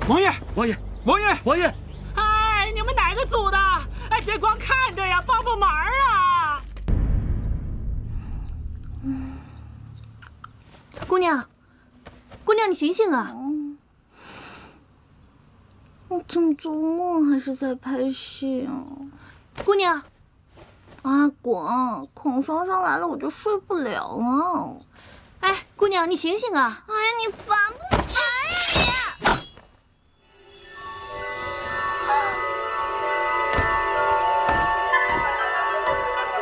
王爷，王爷，王爷，王爷！哎，你们哪个组的？哎，别光看着呀，帮帮忙啊！姑娘，姑娘，你醒醒啊！我怎么做梦还是在拍戏啊？姑娘，阿广，孔双双来了我就睡不了了。哎，姑娘，你醒醒啊！哎呀，你烦不烦呀你？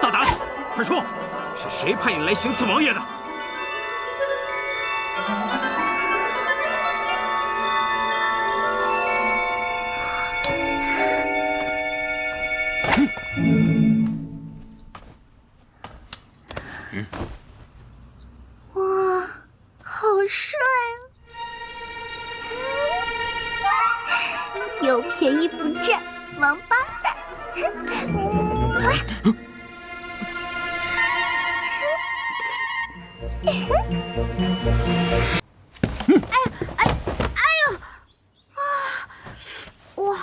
大胆，快说，是谁派你来行刺王爷的？哇，好帅啊！有便宜不占，王八蛋！哇，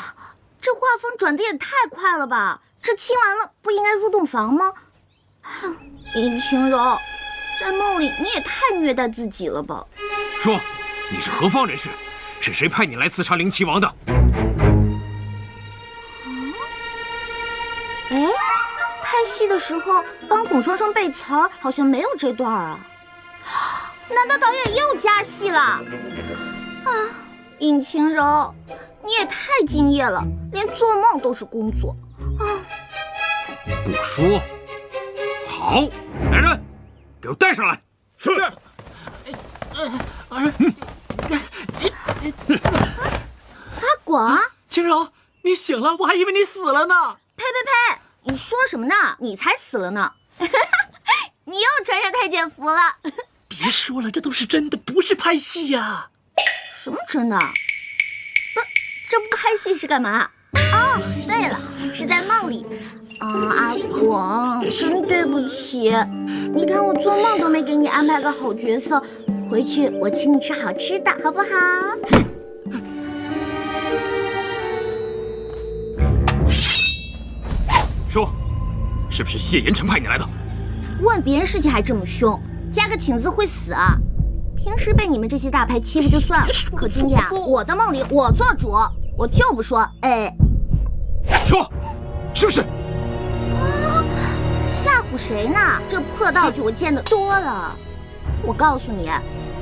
这画风转的也太快了吧！这亲完了不应该入洞房吗？尹晴柔，在梦里你也太虐待自己了吧！说，你是何方人士？是谁派你来刺杀灵齐王的？哎，拍戏的时候帮孔双双背词儿，好像没有这段啊。难道导演又加戏了？啊，尹晴柔，你也太敬业了，连做梦都是工作啊！不说。好，来人，给我带上来。是。阿广，晴柔，你醒了，我还以为你死了呢。呸呸呸！你说什么呢？你才死了呢！你又穿上太监服了。别说了，这都是真的，不是拍戏呀。什么真的？不是，这不拍戏是干嘛？哦，对了，是在梦里。啊，阿广，真对不起。你看我做梦都没给你安排个好角色，回去我请你吃好吃的，好不好？说，是不是谢言辰派你来的？问别人事情还这么凶，加个请字会死啊！平时被你们这些大牌欺负就算了，可今天啊，我的梦里我做主，我就不说哎。说，是不是？吓唬谁呢？这破道具我见得多了。我告诉你，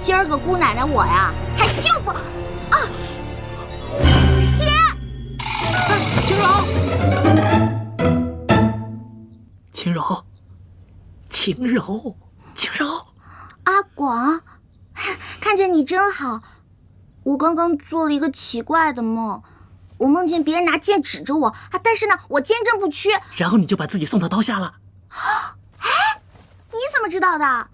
今儿个姑奶奶我呀，还就不啊！血！晴柔，晴柔，晴柔，晴柔，阿广，看见你真好。我刚刚做了一个奇怪的梦，我梦见别人拿剑指着我啊，但是呢，我坚贞不屈。然后你就把自己送到刀下了。哎，你怎么知道的？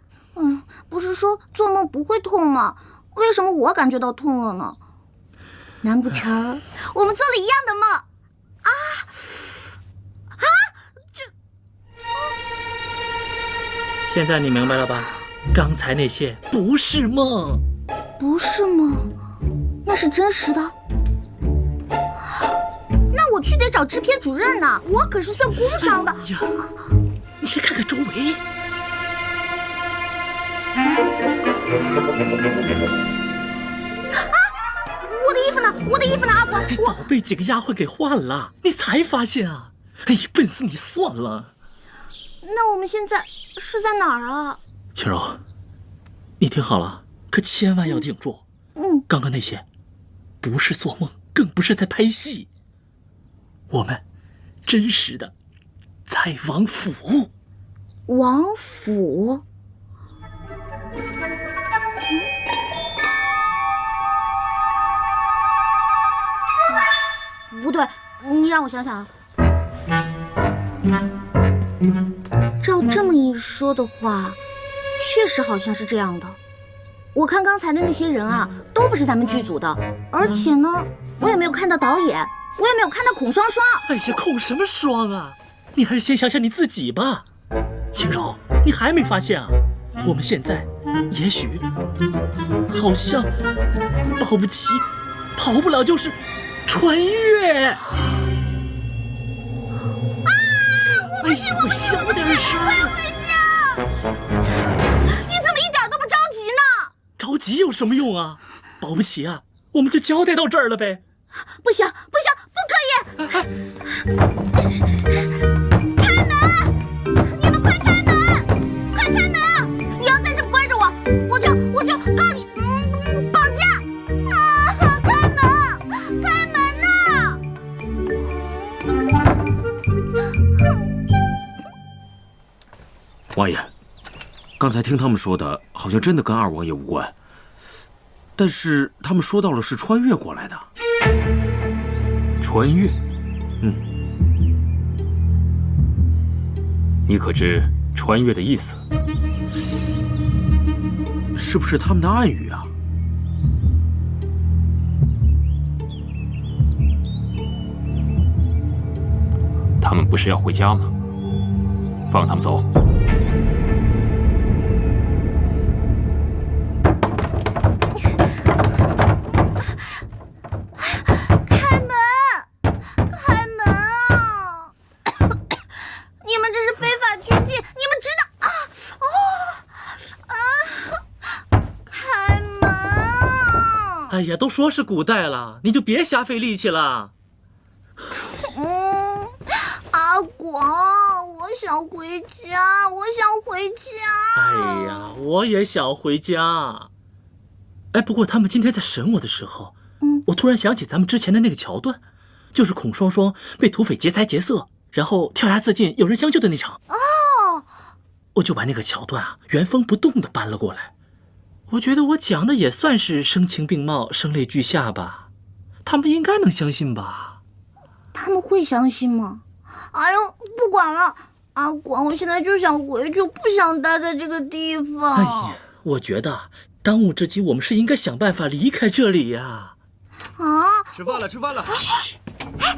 不是说做梦不会痛吗？为什么我感觉到痛了呢？难不成我们做了一样的梦？现在你明白了吧？刚才那些不是梦，不是梦，那是真实的。那我去得找制片主任呢，我可是算工伤的。哎呀，你先看看周围。我的衣服呢？我的衣服呢？阿广，早被几个丫鬟给换了，你才发现啊！哎呀，笨死你算了。那我们现在是在哪儿啊？晴柔，你听好了，可千万要顶住。刚刚那些，不是做梦，更不是在拍戏。我们真实的在王府。王府？不对，你让我想想啊。照这么一说的话，确实好像是这样的。我看刚才的那些人啊，都不是咱们剧组的，而且呢，我也没有看到导演，我也没有看到孔双双。哎呀，孔什么双啊？你还是先想想你自己吧。晴柔，你还没发现啊？我们现在也许好像保不齐跑不了就是穿越。啊！我不行，我小点声。回家。你怎么一点都不着急呢？着急有什么用啊？保不齐啊，我们就交代到这儿了呗。不行，不可以！开门！你们快开门！快开门！你要再这么关着我，我就告你绑架！啊！开门！开门呐！王爷，刚才听他们说的，好像真的跟二王爷无关。但是他们说到了是穿越过来的。穿越？你可知穿越的意思？是不是他们的暗语啊？他们不是要回家吗？放他们走。哎呀，都说是古代了，你就别瞎费力气了。阿广，我想回家，我想回家。哎呀，我也想回家。哎，不过他们今天在审我的时候，我突然想起咱们之前的那个桥段，就是孔双双被土匪劫财劫色，然后跳崖自尽，有人相救的那场。哦，我就把那个桥段啊原封不动地搬了过来。我觉得我讲的也算是声情并茂、声泪俱下吧，他们应该能相信吧？他们会相信吗？哎呦，不管了，阿广，我现在就想回去，我不想待在这个地方。哎呀，我觉得当务之急，我们是应该想办法离开这里呀。啊！吃饭了，吃饭了。哎，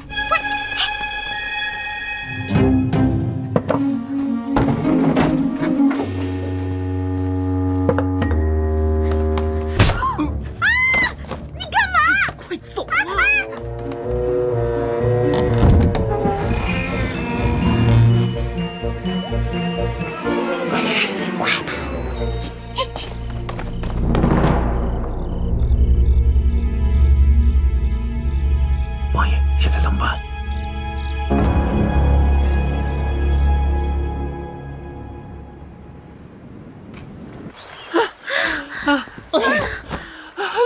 王爷，现在怎么办？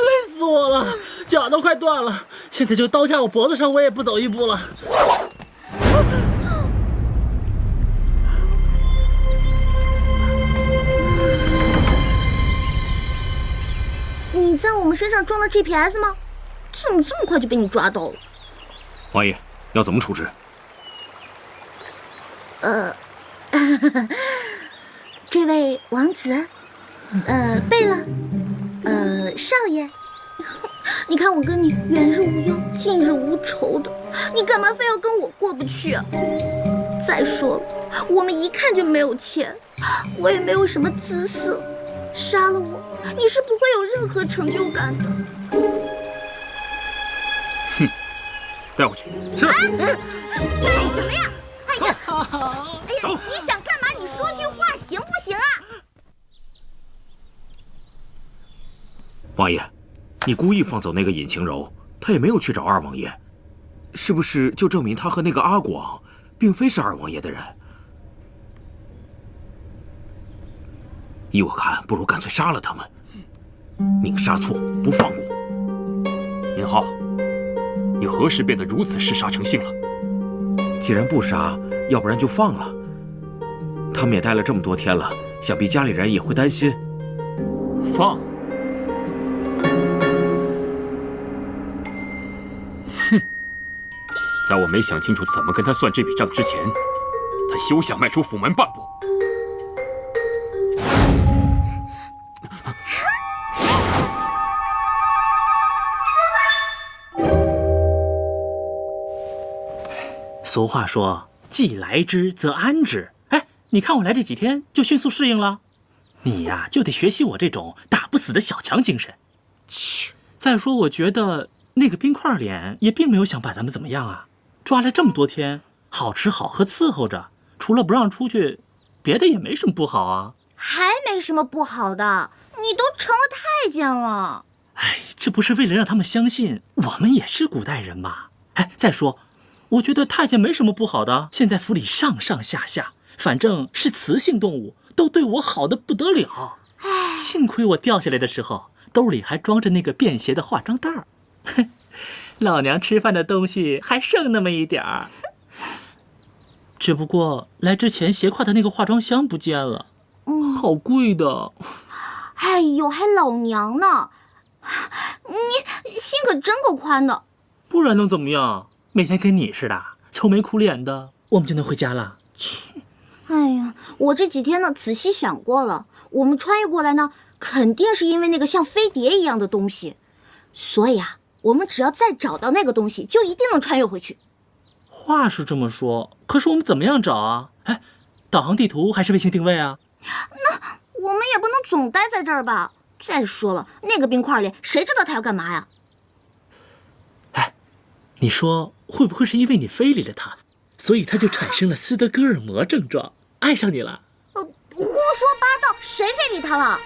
累死我了，脚都快断了，现在就刀架我脖子上，我也不走一步了。你在我们身上装了 GPS 吗？怎么这么快就被你抓到了？王爷，要怎么处置？这位王子，贝勒，少爷，你看我跟你远日无忧，近日无愁的，你干嘛非要跟我过不去啊？再说了，我们一看就没有钱，我也没有什么姿色，杀了我，你是不会有任何成就感的。哼，带回去。是。这是什么呀？哎呀，你想干嘛？你说句话行不行啊？王爷，你故意放走那个尹晴柔，他也没有去找二王爷，是不是就证明他和那个阿广并非是二王爷的人？依我看，不如干脆杀了他们，宁杀错不放过。尹浩，你何时变得如此嗜杀成性了？既然不杀，要不然就放了。他们也待了这么多天了，想必家里人也会担心。放？哼！在我没想清楚怎么跟他算这笔账之前，他休想迈出府门半步。俗话说，既来之则安之。哎，你看我来这几天就迅速适应了，你呀就得学习我这种打不死的小强精神。再说，我觉得那个冰块脸也并没有想把咱们怎么样啊。抓了这么多天，好吃好喝伺候着，除了不让出去，别的也没什么不好啊。还没什么不好的，你都成了太监了。哎，这不是为了让他们相信我们也是古代人吗？哎，再说，我觉得太监没什么不好的。现在府里上上下下，反正是雌性动物，都对我好的不得了。哎，幸亏我掉下来的时候，兜里还装着那个便携的化妆袋儿。哼，老娘吃饭的东西还剩那么一点儿。只不过来之前斜挎的那个化妆箱不见了，好贵的。哎呦，还老娘呢！你心可真够宽的。不然能怎么样？每天跟你似的，愁眉苦脸的，我们就能回家了。切！哎呀，我这几天呢仔细想过了，我们穿越过来呢，肯定是因为那个像飞碟一样的东西，所以啊，我们只要再找到那个东西，就一定能穿越回去。话是这么说，可是我们怎么样找啊？哎，导航地图还是卫星定位啊？那我们也不能总待在这儿吧？再说了，那个冰块里，谁知道他要干嘛呀？哎，你说会不会是因为你非礼了他，所以他就产生了斯德哥尔摩症状，爱上你了？胡说八道，谁非礼他了？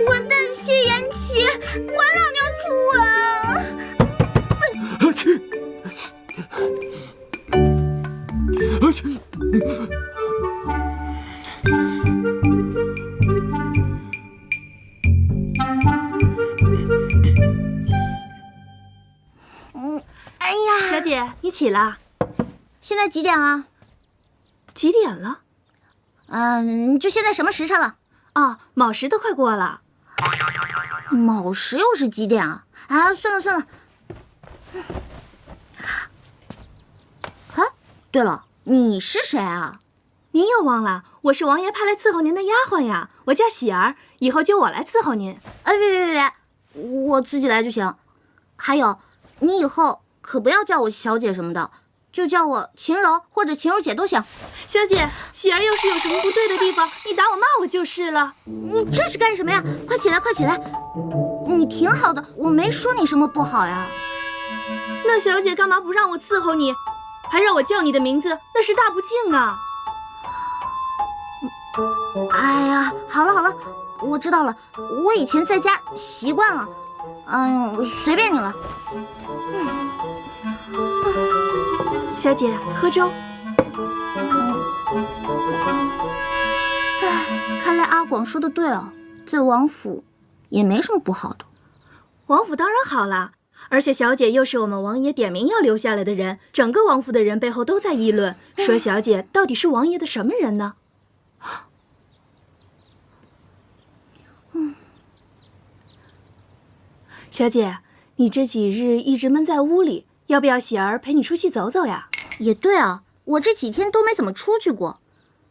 混蛋谢延琪，管老娘住啊！哎呀，小姐，你起了？现在几点了？几点了？就现在什么时辰了？哦，卯时都快过了。卯时又是几点啊？啊，算了算了。啊，对了，你是谁啊？您又忘了，我是王爷派来伺候您的丫鬟呀，我叫喜儿，以后就我来伺候您。哎，别，我自己来就行。还有，你以后可不要叫我小姐什么的，就叫我秦柔或者秦柔姐都行。小姐，喜儿要是有什么不对的地方，你打我骂我就是了。你这是干什么呀？快起来，快起来！你挺好的，我没说你什么不好呀。那小姐干嘛不让我伺候你，还让我叫你的名字？那是大不敬啊！哎呀，好了，我知道了，我以前在家习惯了。哎呦，随便你了。小姐，喝粥。看来阿广说的对啊，在王府也没什么不好的。王府当然好了，而且小姐又是我们王爷点名要留下来的人，整个王府的人背后都在议论，说小姐到底是王爷的什么人呢？小姐，你这几日一直闷在屋里，要不要喜儿陪你出去走走呀？也对啊，我这几天都没怎么出去过。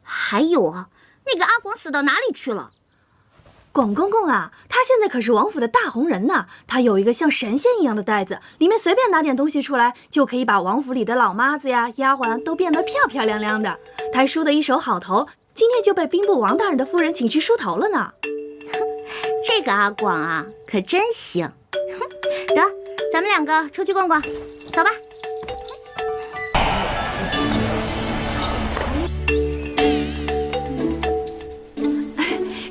还有啊，那个阿广死到哪里去了？广公公啊，他现在可是王府的大红人呢。他有一个像神仙一样的袋子，里面随便拿点东西出来，就可以把王府里的老妈子呀、丫鬟都变得漂漂亮亮的。他还梳得一手好头，今天就被兵部王大人的夫人请去梳头了呢。这个阿广啊，可真行。得，咱们两个出去逛逛，走吧。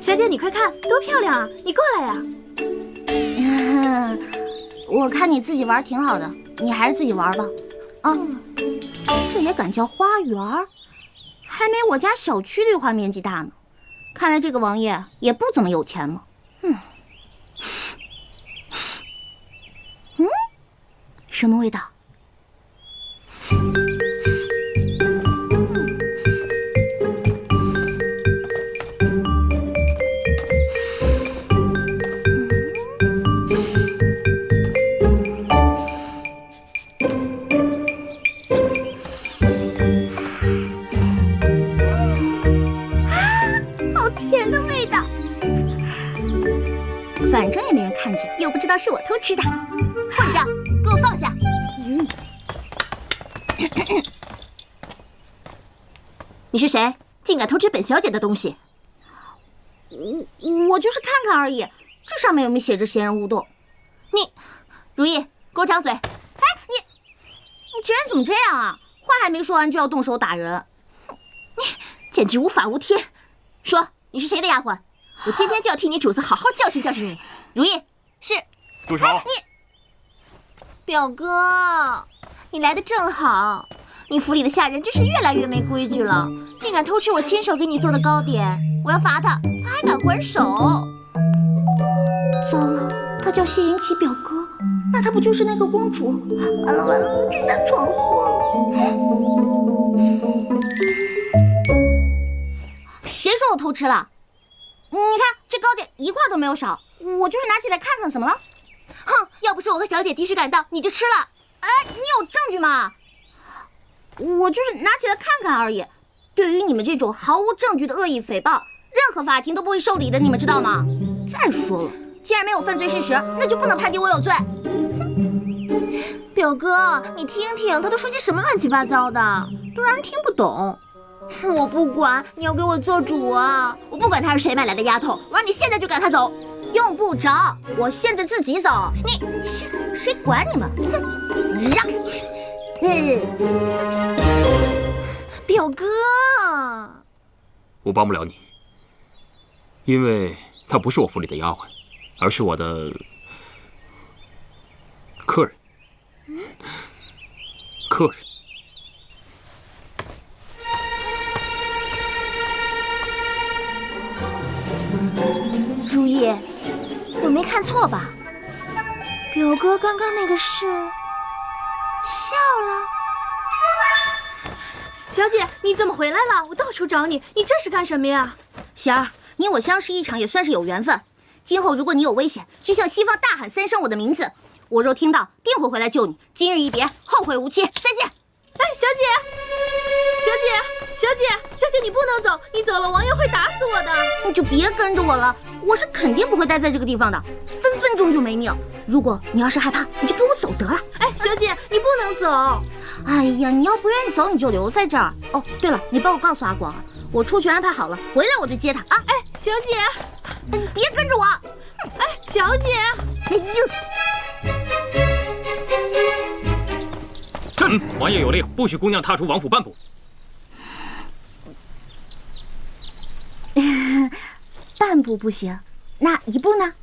小姐，你快看，多漂亮啊！你过来呀。我看你自己玩挺好的，你还是自己玩吧。啊，这也敢叫花园？还没我家小区绿化面积大呢。看来这个王爷也不怎么有钱了。什么味道？好甜的味道。反正也没人看见，又不知道是我偷吃的。混账！给我放下！你是谁？竟敢偷吃本小姐的东西？我就是看看而已，这上面有没有写着闲人勿动？你，如意，给我张嘴！哎，你这人怎么这样啊？话还没说完就要动手打人，你简直无法无天！说你是谁的丫鬟？我今天就要替你主子好好教训教训你。如意，是。住手！表哥，你来的正好。你府里的下人真是越来越没规矩了，竟敢偷吃我亲手给你做的糕点，我要罚他，他还敢还手。糟了，他叫谢云奇表哥，那他不就是那个公主？完了完了，这下闯祸了。谁说我偷吃了？你看这糕点一块都没有少，我就是拿起来看看，怎么了？哼，要不是我和小姐及时赶到，你就吃了。哎，你有证据吗？我就是拿起来看看而已。对于你们这种毫无证据的恶意诽谤，任何法庭都不会受理的，你们知道吗？再说了，既然没有犯罪事实，那就不能判定我有罪。表哥，你听听，他都说些什么乱七八糟的，都让人听不懂。我不管，你要给我做主啊！我不管他是谁买来的丫头，我让你现在就赶他走。用不着，我现在自己走。你，谁管你们？哼，让。表哥，我帮不了你，因为她不是我府里的丫鬟，而是我的客人。客人。如意，我没看错吧？表哥刚刚那个是笑了。小姐，你怎么回来了？我到处找你，你这是干什么呀？贤儿，你我相识一场也算是有缘分。今后如果你有危险，就向西方大喊3声我的名字，我若听到，定会回来救你。今日一别，后会无期，再见。哎，小姐，你不能走，你走了王爷会打死我的。你就别跟着我了，我是肯定不会待在这个地方的，分分钟就没命。如果你要是害怕，你就跟我走得了。哎，小姐，你不能走。哎呀，你要不愿意走，你就留在这儿。哦，对了，你帮我告诉阿广啊，我出去安排好了，回来我就接他啊。哎，小姐，你别跟着我。哎，小姐，哎呦。王爷有令，不许姑娘踏出王府半步。半步不行，那一步呢？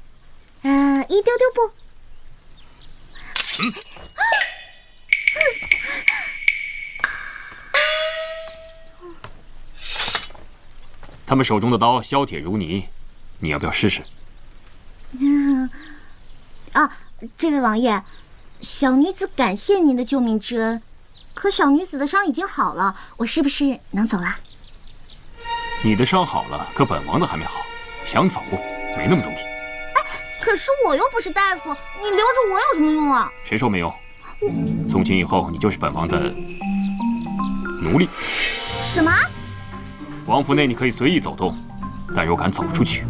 一丢丢步。他们手中的刀削铁如泥，你要不要试试？这位王爷，小女子感谢您的救命之恩，可小女子的伤已经好了，我是不是能走了？你的伤好了，可本王的还没好，想走没那么容易。可是我又不是大夫，你留着我有什么用啊？谁说没用？从今以后，你就是本王的奴隶。什么？王府内你可以随意走动，但若敢走出去，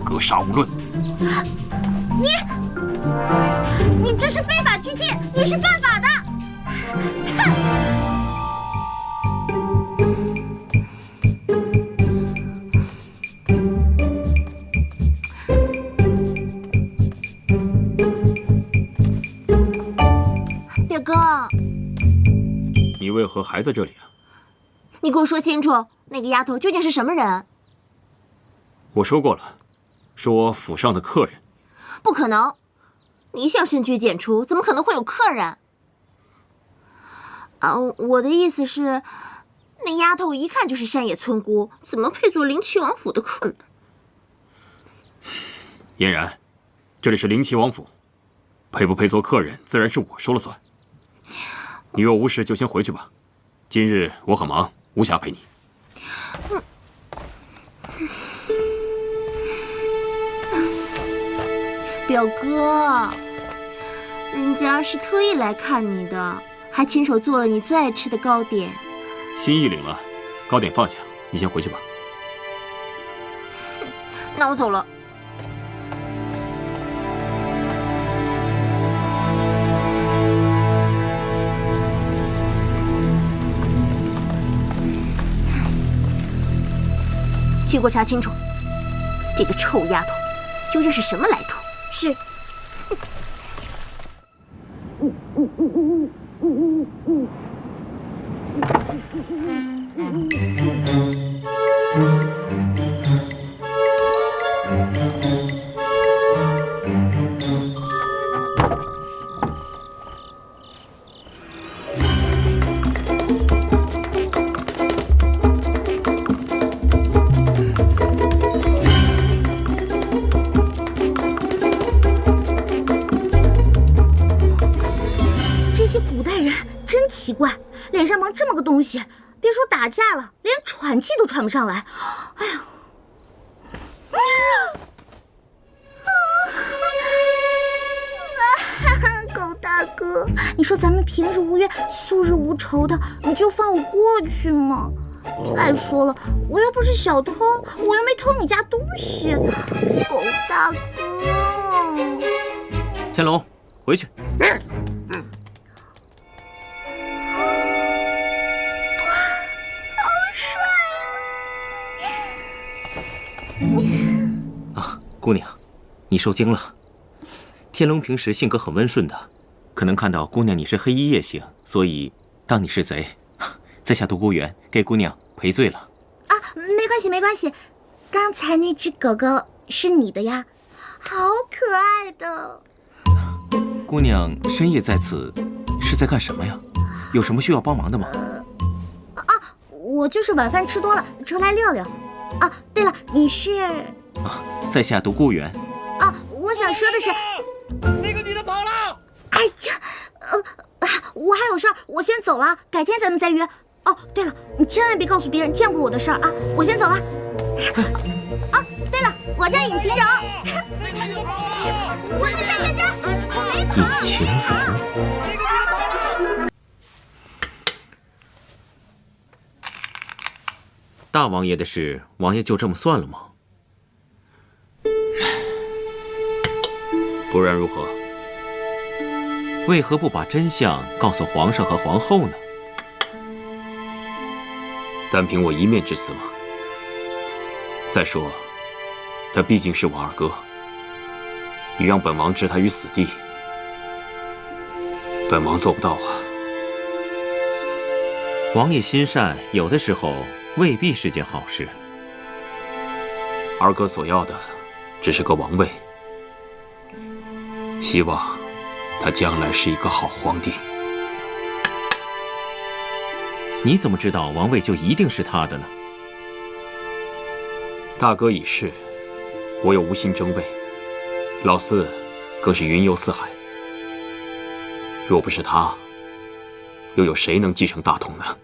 格杀无论。你这是非法拘禁，你是犯法的！表哥，你为何还在这里啊？你给我说清楚，那个丫头究竟是什么人？我说过了，是我府上的客人。不可能，你想深居简出，怎么可能会有客人？我的意思是，那丫头一看就是山野村姑，怎么配做灵齐王府的客人？嫣然，这里是灵齐王府，配不配做客人，自然是我说了算。你若无事，就先回去吧。今日我很忙，无暇陪你。表哥，人家是特意来看你的，还亲手做了你最爱吃的糕点。心意领了，糕点放下，你先回去吧。那我走了。去给我查清楚，这个臭丫头究竟是什么来头？是。奇怪，脸上蒙这么个东西，别说打架了，连喘气都喘不上来。哎呦！狗大哥，你说咱们平日无冤，素日无仇的，你就放我过去吗？再说了，我又不是小偷，我又没偷你家东西。狗大哥，天龙，回去。姑娘，你受惊了。天龙平时性格很温顺的，可能看到姑娘你是黑衣夜行，所以当你是贼，在下独孤远给姑娘赔罪了。啊，没关系没关系，刚才那只狗狗是你的呀，好可爱的。姑娘深夜在此是在干什么呀？有什么需要帮忙的吗？我就是晚饭吃多了，出来溜溜。啊，对了，你是？在下独孤远。我想说的是，那个女的跑了。哎呀，我还有事儿，我先走了，改天咱们再约。哦，对了，你千万别告诉别人见过我的事儿啊！我先走了。对了，我叫尹晴柔。我在这，我没跑。尹晴柔。大王爷的事，王爷就这么算了吗？不然如何？为何不把真相告诉皇上和皇后呢？单凭我一面之词吗？再说，他毕竟是我二哥，你让本王置他于死地，本王做不到啊。王爷心善，有的时候未必是件好事。二哥所要的只是个王位，希望他将来是一个好皇帝。你怎么知道王位就一定是他的呢？大哥已逝，我又无心争位，老四更是云游四海。若不是他，又有谁能继承大统呢？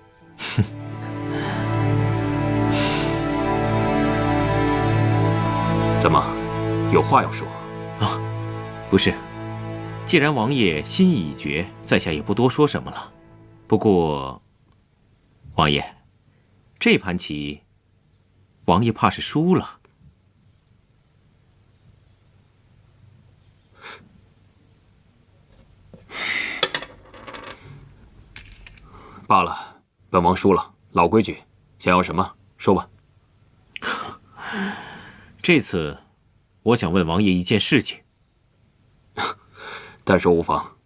怎么，有话要说？不是，既然王爷心意已决，在下也不多说什么了。不过，王爷，这盘棋，王爷怕是输了。罢了，本王输了。老规矩，想要什么说吧。这次，我想问王爷一件事情。但说无妨。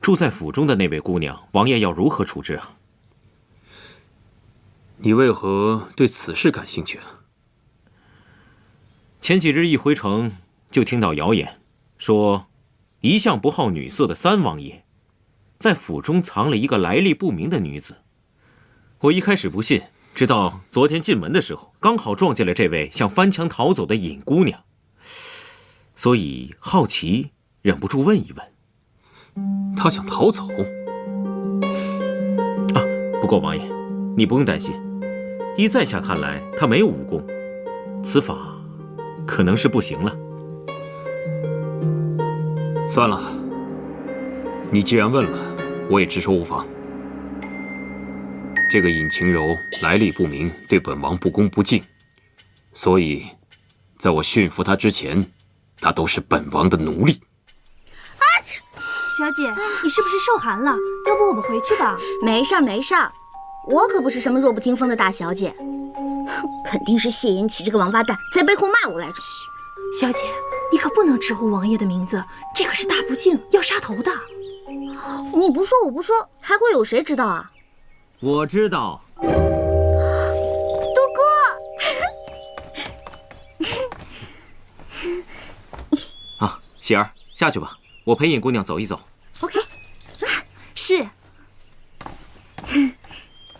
住在府中的那位姑娘，王爷要如何处置啊？你为何对此事感兴趣啊？前几日一回城，就听到谣言，说一向不好女色的三王爷，在府中藏了一个来历不明的女子。我一开始不信，直到昨天进门的时候，刚好撞见了这位想翻墙逃走的尹姑娘，所以好奇，忍不住问一问。她想逃走？不过王爷，你不用担心，依在下看来，她没有武功，此法可能是不行了。算了，你既然问了，我也直说无妨。这个尹晴柔来历不明，对本王不恭不敬，所以，在我驯服她之前，她都是本王的奴隶。小姐，你是不是受寒了？要不我们回去吧？没事儿没事儿，我可不是什么弱不禁风的大小姐，肯定是谢延琪这个王八蛋在背后骂我来着。小姐，你可不能直呼王爷的名字，这可是大不敬，要杀头的。你不说我不说，还会有谁知道啊？我知道。杜哥，啊，喜儿，下去吧，我陪尹姑娘走一走。OK。是。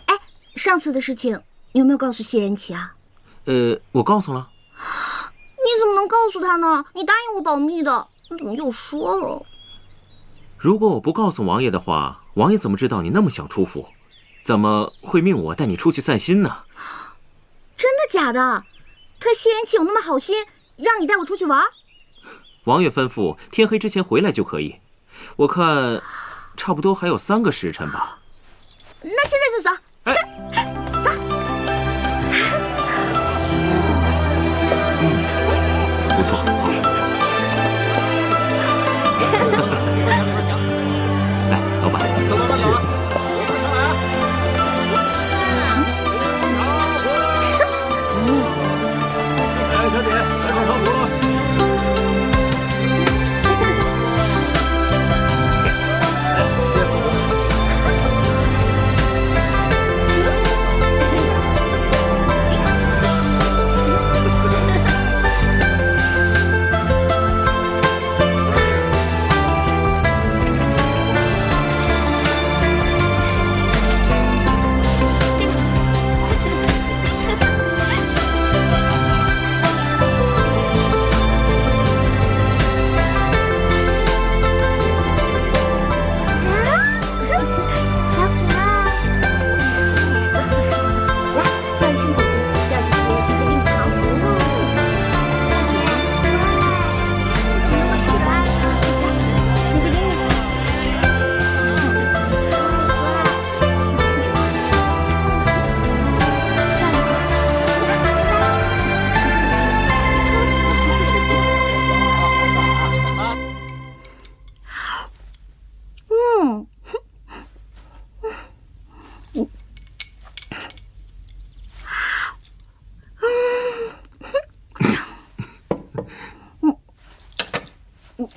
哎，上次的事情你有没有告诉谢延琪啊？我告诉了。你怎么能告诉他呢？你答应我保密的，你怎么又说了？如果我不告诉王爷的话，王爷怎么知道你那么想出府？怎么会命我带你出去散心呢？真的假的？他谢延琪有那么好心，让你带我出去玩？王爷吩咐天黑之前回来就可以。我看，差不多还有3个时辰吧。那现在就走。哎，走。不错。来，老板，谢。来，小姐，来套糖葫芦。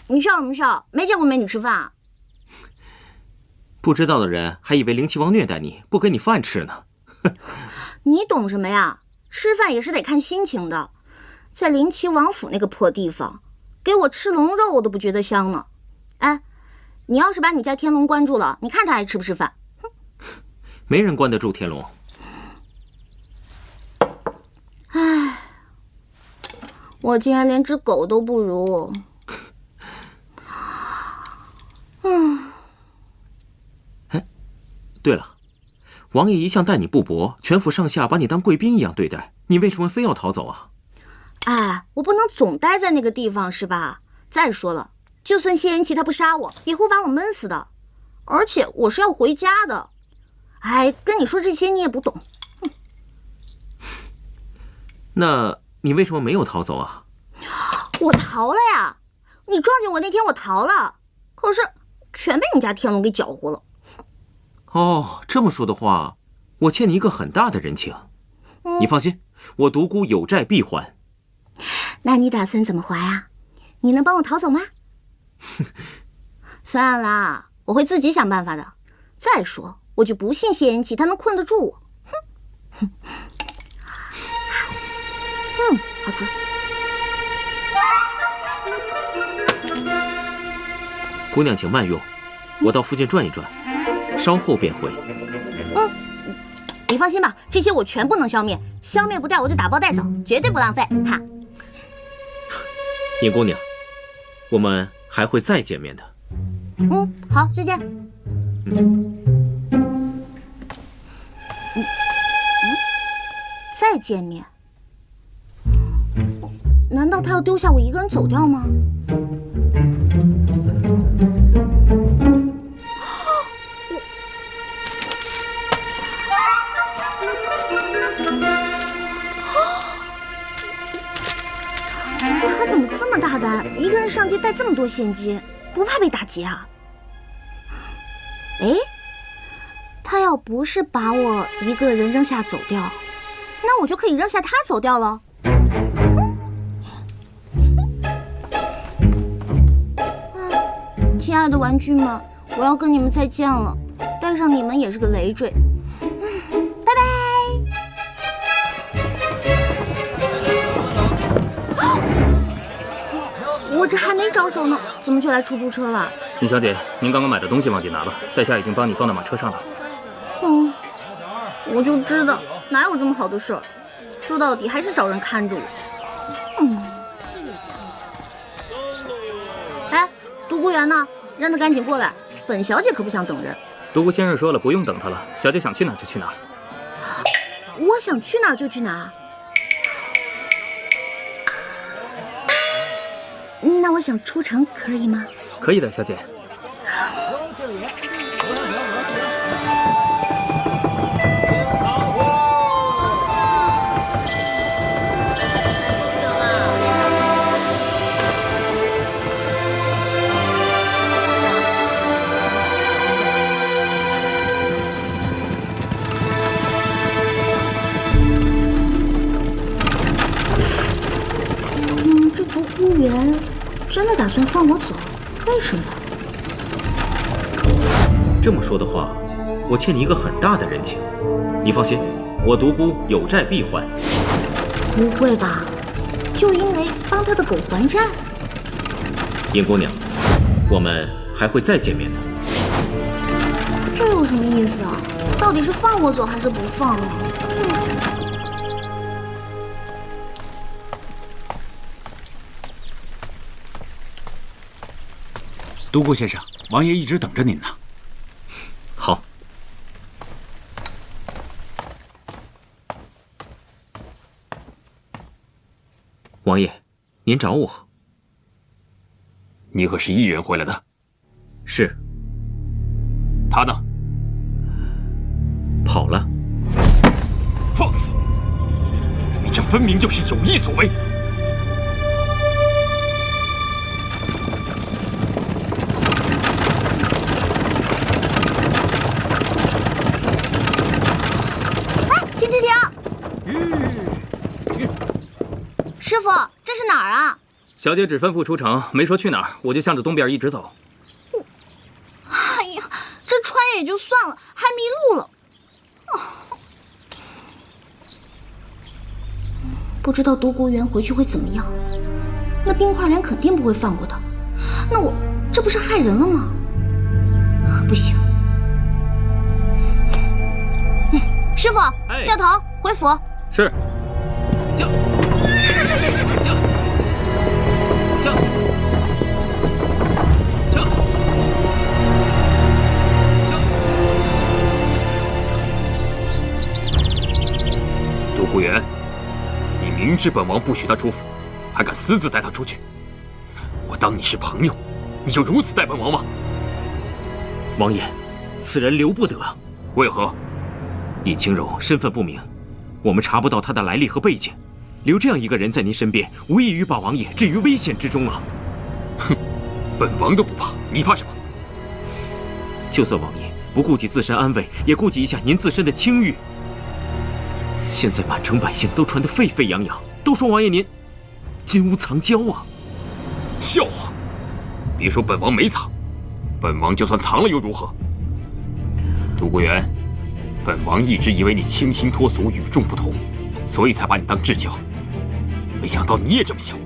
你笑什么笑？没见过美女吃饭啊？不知道的人还以为灵齐王虐待你，不给你饭吃呢。你懂什么呀？吃饭也是得看心情的。在灵齐王府那个破地方，给我吃龙肉我都不觉得香呢。哎，你要是把你家天龙关住了，你看他还吃不吃饭？没人关得住天龙。唉，我竟然连只狗都不如。哎，对了，王爷一向待你不薄，全府上下把你当贵宾一样对待，你为什么非要逃走啊？哎，我不能总待在那个地方是吧？再说了，就算谢延琪他不杀我，也会把我闷死的。而且我是要回家的。哎，跟你说这些你也不懂。那你为什么没有逃走啊？我逃了呀！你撞见我那天我逃了，可是全被你家天龙给搅和了。哦，这么说的话，我欠你一个很大的人情。你放心，我独孤有债必还。那你打算怎么还啊？你能帮我逃走吗？算了，我会自己想办法的。再说，我就不信谢延琪他能困得住我。好主意。姑娘请慢用，我到附近转一转，稍后便回。你放心吧，这些我全部能消灭，消灭不掉我就打包带走，绝对不浪费。哈。尹姑娘，我们还会再见面的。好，再见。再见面？难道他要丢下我一个人走掉吗？他怎么这么大胆，一个人上街带这么多现金，不怕被打劫啊？哎，他要不是把我一个人扔下走掉，那我就可以扔下他走掉了。亲爱的玩具们，我要跟你们再见了，带上你们也是个累赘。拜拜。我这还没着手呢，怎么就来出租车了？尹小姐，您刚刚买的东西忘记拿了，在下已经帮你放到马车上了。我就知道哪有这么好的事儿，说到底还是找人看着我。哎，独孤园呢？让他赶紧过来，本小姐可不想等人。独孤先生说了，不用等他了，小姐想去哪儿就去哪儿。我想去哪儿就去哪儿。那我想出城可以吗？可以的，小姐。这独孤园真的打算放我走？为什么？这么说的话，我欠你一个很大的人情。你放心，我独孤有债必还。不会吧？就因为帮他的狗还债？尹姑娘，我们还会再见面的。这有什么意思啊？到底是放我走还是不放啊？独孤先生，王爷一直等着您呢。好。王爷，您找我？你可是一人回来的？是。他呢？跑了。放肆！你这分明就是有意所为。师傅，这是哪儿啊？小姐只吩咐出城，没说去哪儿，我就向着东边一直走。哎呀，这穿也就算了，还迷路了。不知道独孤园回去会怎么样？那冰块莲肯定不会放过他。那我这不是害人了吗？不行。师傅，掉头回府。是。驾！驾！驾！驾！独孤园，你明知本王不许他出府，还敢私自带他出去？我当你是朋友，你就如此待本王吗？王爷，此人留不得。为何？尹清柔身份不明，我们查不到他的来历和背景。留这样一个人在您身边，无异于把王爷置于危险之中啊！哼，本王都不怕，你怕什么？就算王爷不顾及自身安危，也顾及一下您自身的清誉。现在满城百姓都传得沸沸扬扬，都说王爷您金屋藏娇啊！笑话！别说本王没藏，本王就算藏了又如何？独孤园，本王一直以为你清新脱俗、与众不同，所以才把你当至交。没想到你也这么想。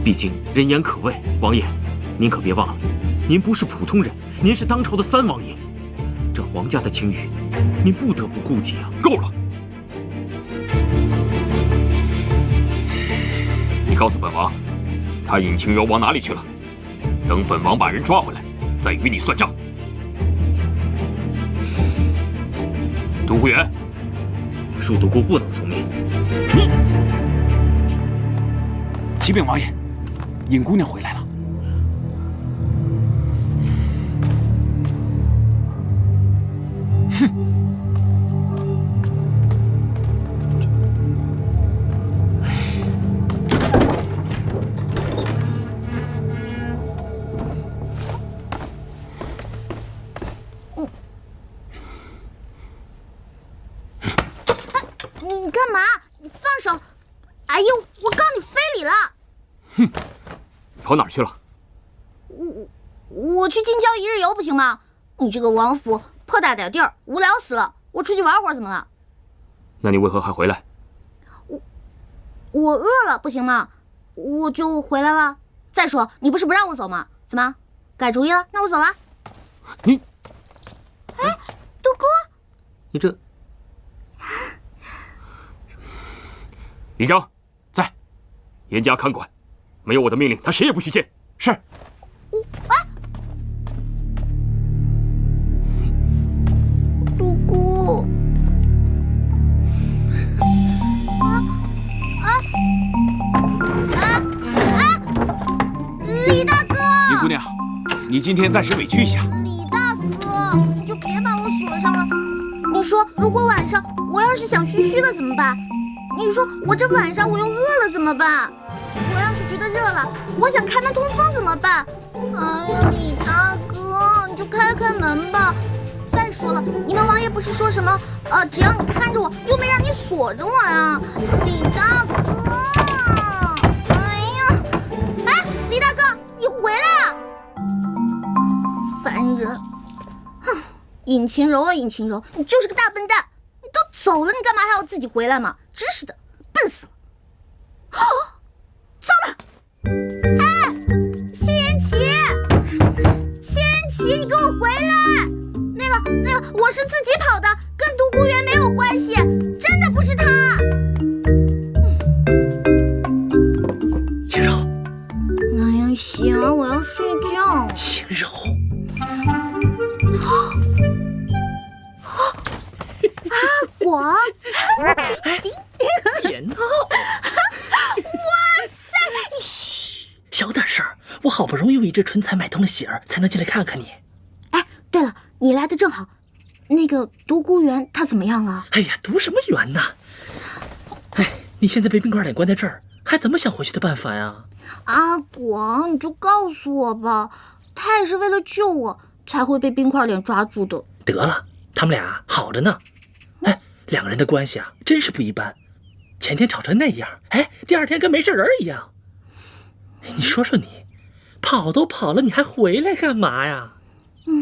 毕竟人言可畏，王爷，您可别忘了，您不是普通人，您是当朝的三王爷，这皇家的清誉，您不得不顾及啊！够了！你告诉本王，他尹清柔往哪里去了？等本王把人抓回来，再与你算账。独孤园，恕独孤不能从命。你，启禀王爷，尹姑娘回来了。哼！你干嘛？你放手！哎呦，我告你非礼了！哼，跑哪儿去了？我去近郊一日游不行吗？你这个王府破大点地儿，无聊死了。我出去玩会儿怎么了？那你为何还回来？我饿了不行吗？我就回来了。再说你不是不让我走吗？怎么改主意了？那我走了。你，哎，独孤，你这李章在，严加看管，没有我的命令，他谁也不许见。是。独孤，李大哥！尹姑娘，你今天暂时委屈一下。李大哥，你就别把我锁上了。你说，如果晚上我要是想嘘嘘了怎么办？你说我这晚上我又饿了怎么办？我要是觉得热了，我想开门通风怎么办？哎呀，李大哥，你就开开门吧。再说了，你们王爷不是说什么只要你看着我，又没让你锁着我呀，李大哥。哎呀，哎，李大哥，你回来啊！烦人！哼，尹晴柔啊，尹晴柔，你就是个大笨蛋！你都走了，你干嘛还要自己回来嘛？真是的，笨死了！哦，糟了！哎，谢言齐，谢言齐，你给我回来！那个，我是自己跑的，跟独孤园没有关系，真的不是他。晴柔，哎呀，行，我要睡觉。晴柔，阿广，别闹！哇塞，你嘘，小点声，我好不容易为一只唇彩买通了喜儿，才能进来看看你。哎，对了，你来的正好。那个独孤园他怎么样了？哎呀，独什么园呢？哎，你现在被冰块脸关在这儿，还怎么想回去的办法呀？阿广，你就告诉我吧，他也是为了救我才会被冰块脸抓住的。得了，他们俩好着呢。哎，两个人的关系啊，真是不一般。前天吵成那样，哎，第二天跟没事人一样。你说说你，跑都跑了，你还回来干嘛呀？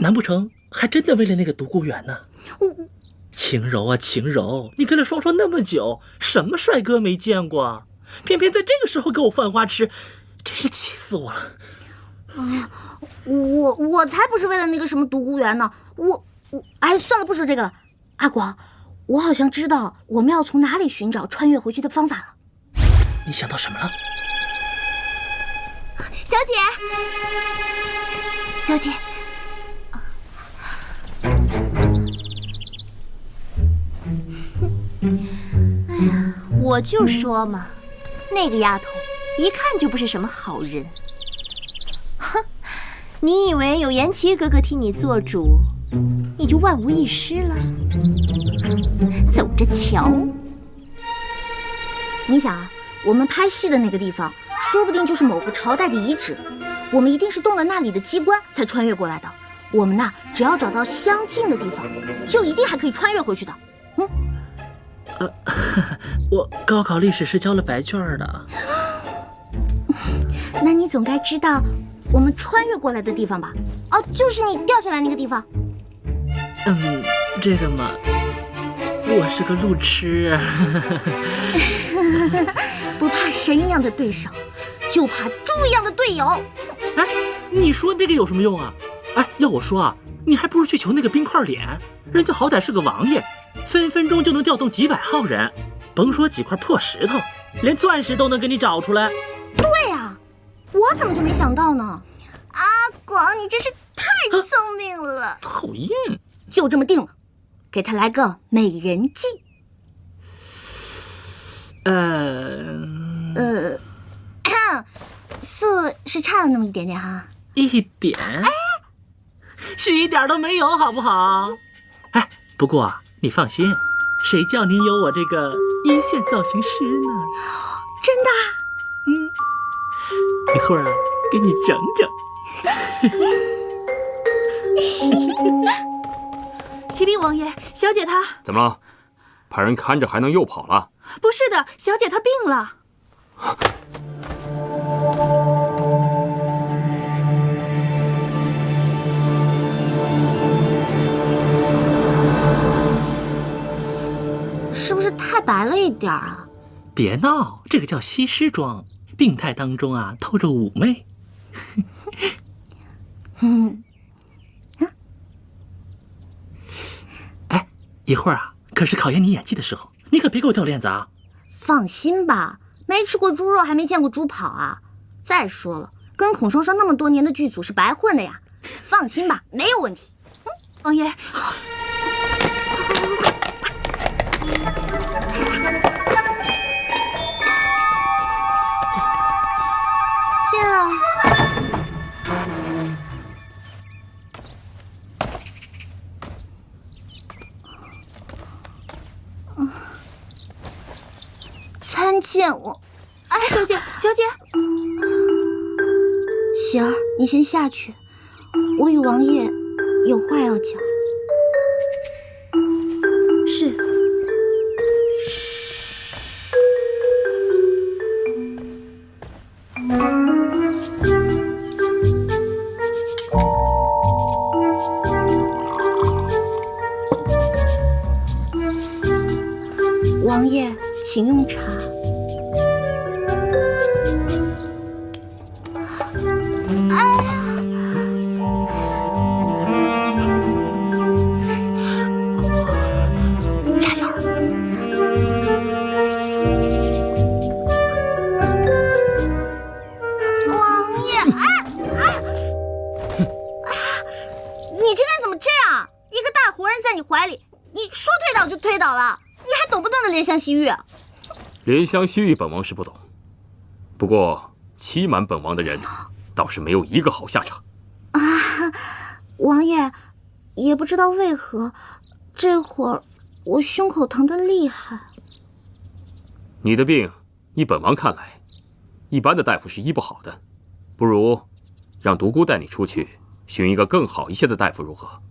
难不成还真的为了那个独孤园呢？晴柔啊，晴柔，你跟了双双那么久，什么帅哥没见过？偏偏在这个时候给我犯花痴，真是气死我了！哎呀，我才不是为了那个什么独孤园呢！哎，算了，不说这个了。阿广，我好像知道我们要从哪里寻找穿越回去的方法了。你想到什么了？小姐，小姐。哎呀，我就说嘛，那个丫头一看就不是什么好人。哼，你以为有言齐哥哥替你做主，你就万无一失了？走着瞧。你想啊，我们拍戏的那个地方，说不定就是某个朝代的遗址，我们一定是动了那里的机关才穿越过来的。我们呐，只要找到相近的地方，就一定还可以穿越回去的。我高考历史是交了白卷的。那你总该知道我们穿越过来的地方吧？哦，就是你掉下来那个地方。这个嘛，我是个路痴。不怕神一样的对手，就怕猪一样的队友。哎，你说那个有什么用啊？哎，要我说啊，你还不如去求那个冰块脸，人家好歹是个王爷，分分钟就能调动几百号人，甭说几块破石头，连钻石都能给你找出来。对啊，我怎么就没想到呢？阿广，你真是太聪明了。讨厌，就这么定了，给他来个美人计。4是差了那么一点点哈。一点？哎，是一点都没有，好不好？哎，不过啊，你放心，谁叫你有我这个一线造型师呢？真的？一会儿啊，给你整整。启禀王爷，小姐她怎么了？派人看着还能又跑了？不是的，小姐她病了。是不是太白了一点啊？别闹，这个叫西施妆，病态当中啊透着妩媚。哎，一会儿啊，可是考验你演技的时候，你可别给我掉链子啊！放心吧，没吃过猪肉还没见过猪跑啊！再说了，跟孔双双那么多年的剧组是白混的呀。放心吧，没有问题。王爷，进来。参见我，哎，小姐，小姐，喜儿，你先下去，我与王爷有话要讲。是。王爷，请用茶。加油！王爷，你这个人怎么这样？一个大活人在你怀里，你说推倒就推倒了，你还懂不懂得怜香惜玉？怜香惜玉，本王是不懂，不过欺瞒本王的人，倒是没有一个好下场。啊，王爷，也不知道为何，这会儿我胸口疼得厉害。你的病，依本王看来，一般的大夫是医不好的，不如让独孤带你出去寻一个更好一些的大夫，如何？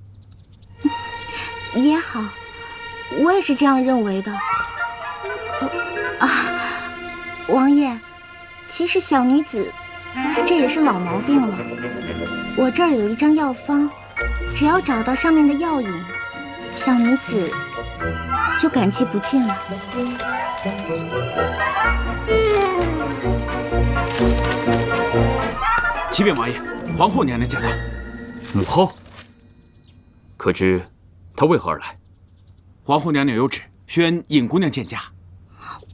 也好，我也是这样认为的。王爷，其实小女子这也是老毛病了。我这儿有一张药方，只要找到上面的药引，小女子就感激不尽了。启禀王爷，皇后娘娘驾到。母后，可知她为何而来？皇后娘娘有旨，宣尹姑娘见驾。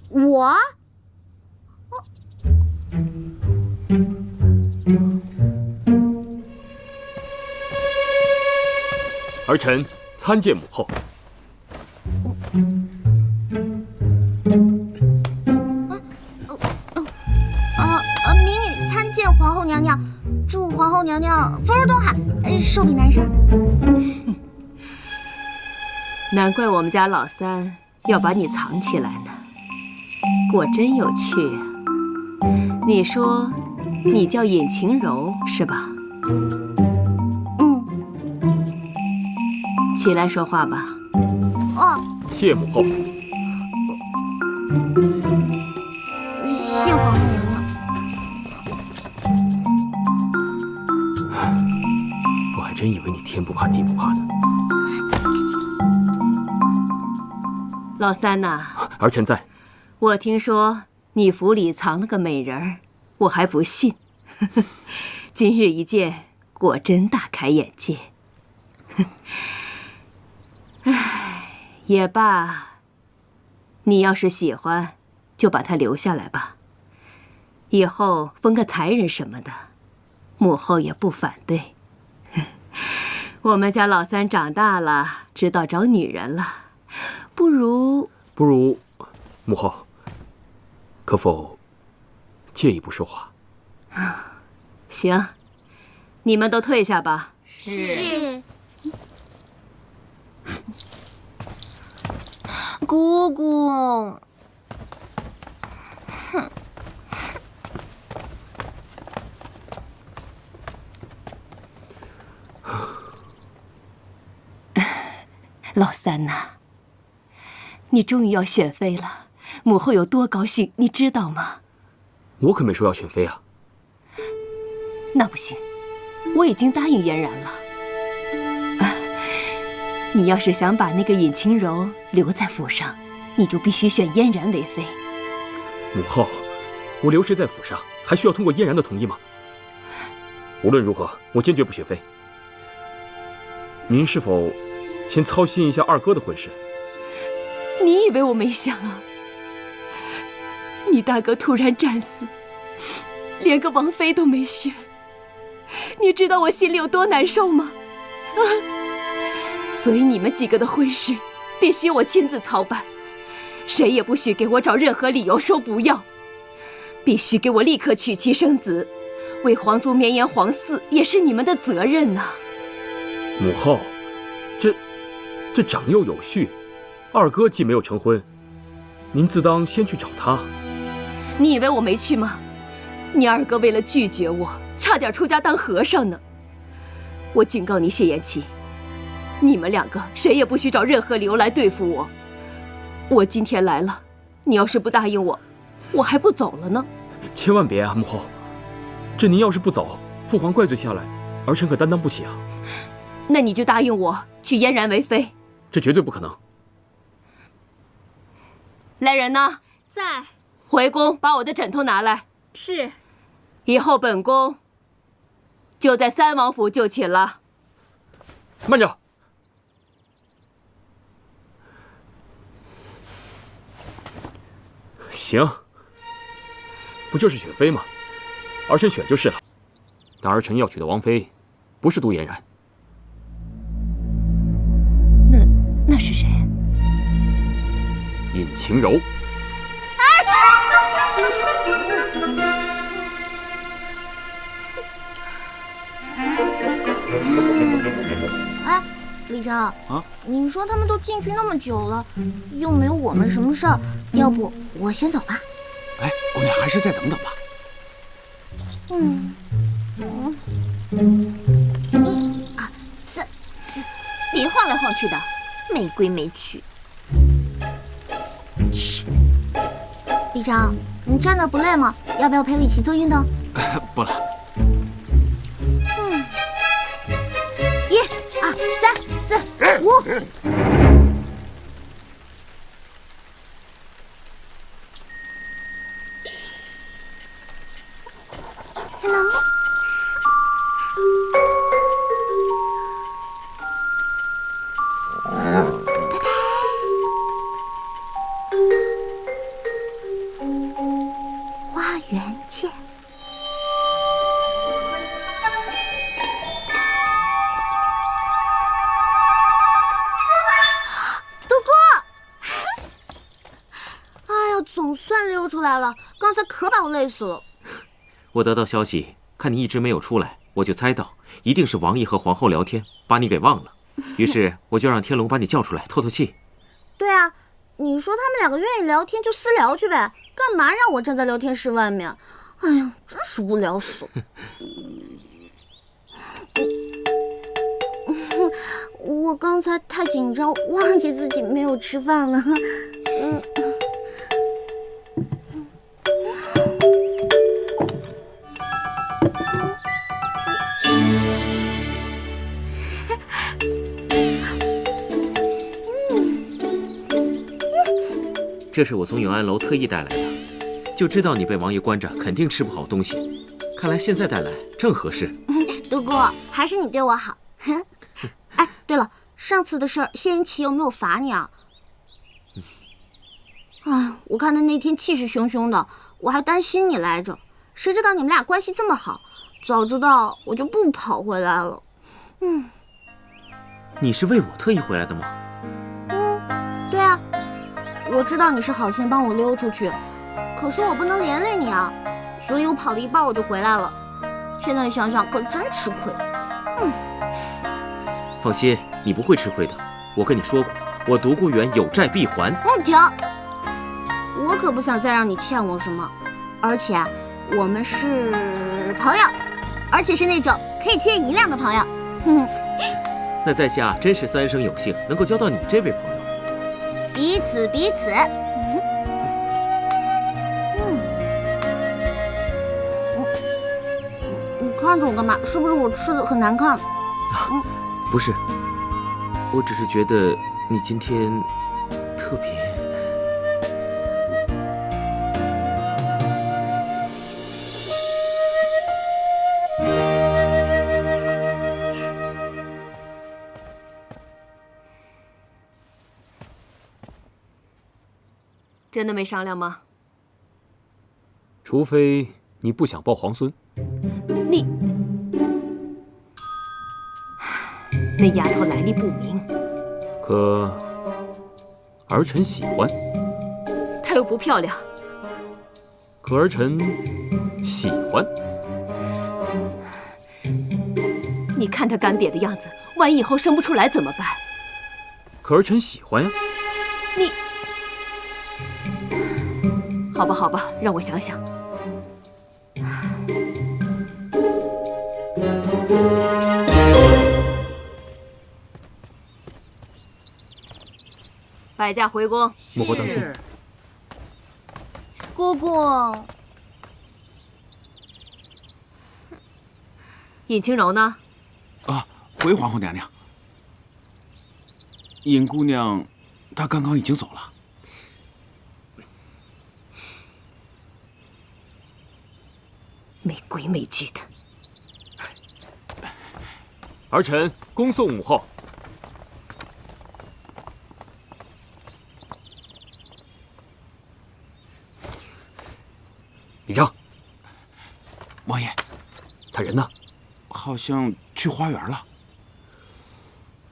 我？儿臣参见母后。民女参见皇后娘娘，祝皇后娘娘福如东海，寿比南山。难怪我们家老三要把你藏起来呢，果真有趣啊！你说你叫尹晴柔是吧？起来说话吧。谢母后。谢皇后娘娘。我还真以为你天不怕地不怕的。老三呐，儿臣在。我听说你府里藏了个美人儿，我还不信。今日一见，果真大开眼界。唉，也罢，你要是喜欢，就把她留下来吧。以后封个才人什么的，母后也不反对。我们家老三长大了，知道找女人了，不如，母后，可否借一步说话？行，你们都退下吧。是。姑姑。老三呐，你终于要选妃了，母后有多高兴，你知道吗？我可没说要选妃啊。那不行，我已经答应嫣然了。你要是想把那个尹晴柔留在府上，你就必须选嫣然为妃。母后，我留谁在府上，还需要通过嫣然的同意吗？无论如何，我坚决不选妃。您是否先操心一下二哥的婚事？你以为我没想啊？你大哥突然战死，连个王妃都没选，你知道我心里有多难受吗？啊！所以你们几个的婚事必须我亲自操办，谁也不许给我找任何理由说不要，必须给我立刻娶妻生子，为皇族绵延皇嗣也是你们的责任呐。母后，这长幼有序，二哥既没有成婚，您自当先去找他。你以为我没去吗？你二哥为了拒绝我，差点出家当和尚呢。我警告你谢延琪，你们两个谁也不许找任何理由来对付我。我今天来了，你要是不答应我，我还不走了呢。千万别啊，母后，这您要是不走，父皇怪罪下来，儿臣可担当不起啊。那你就答应我娶嫣然为妃。这绝对不可能。来人呐，在。回宫把我的枕头拿来。是。以后本宫就在三王府就寝了。慢着。行，不就是选妃吗？儿臣选就是了。但儿臣要娶的王妃，不是杜嫣然。那是谁？尹晴柔。哎，李长啊，你说他们都进去那么久了，又没有我们什么事儿，要不我先走吧？哎，姑娘还是再等等吧。1、2、3，别晃来晃去的，没规没矩。嘘，李长，你站那不累吗？要不要陪我一起做运动？不了。1、2、3、4、5。Hello。花园见。杜哥，哎呀，总算溜出来了，刚才可把我累死了。我得到消息，看你一直没有出来，我就猜到一定是王爷和皇后聊天，把你给忘了。于是我就让天龙把你叫出来透透气。对啊，你说他们两个愿意聊天就私聊去呗，干嘛让我站在聊天室外面？哎呀，真是无聊死了。我刚才太紧张，忘记自己没有吃饭了。这是我从永安楼特意带来的，就知道你被王爷关着，肯定吃不好东西。看来现在带来正合适。杜哥，还是你对我好。哎，对了，上次的事儿，谢延琪有没有罚你啊？哎，我看他那天气势汹汹的，我还担心你来着。谁知道你们俩关系这么好，早知道我就不跑回来了。你是为我特意回来的吗？对啊，我知道你是好心帮我溜出去，可是我不能连累你啊，所以我跑了一半我就回来了。现在想想可真吃亏。放心，你不会吃亏的。我跟你说过，我独孤远有债必还。停！我可不想再让你欠我什么，而且我们是朋友，而且是那种可以借1两的朋友。那在下真是3生有幸，能够交到你这位朋友。彼此彼此。你看着我干嘛？是不是我吃的很难看？不是，我只是觉得你今天特别。真的没商量吗？除非你不想抱皇孙。你那丫头来历不明，可儿臣喜欢，她又不漂亮。可儿臣喜欢。你看她干瘪的样子，万一以后生不出来怎么办？可儿臣喜欢呀。你，好吧，好吧，让我想想。摆驾回宫。母后当心。姑姑，尹清柔呢？啊，回皇后娘娘。尹姑娘，她刚刚已经走了。没规没矩的。儿臣恭送母后。李章，王爷，他人呢？好像去花园了。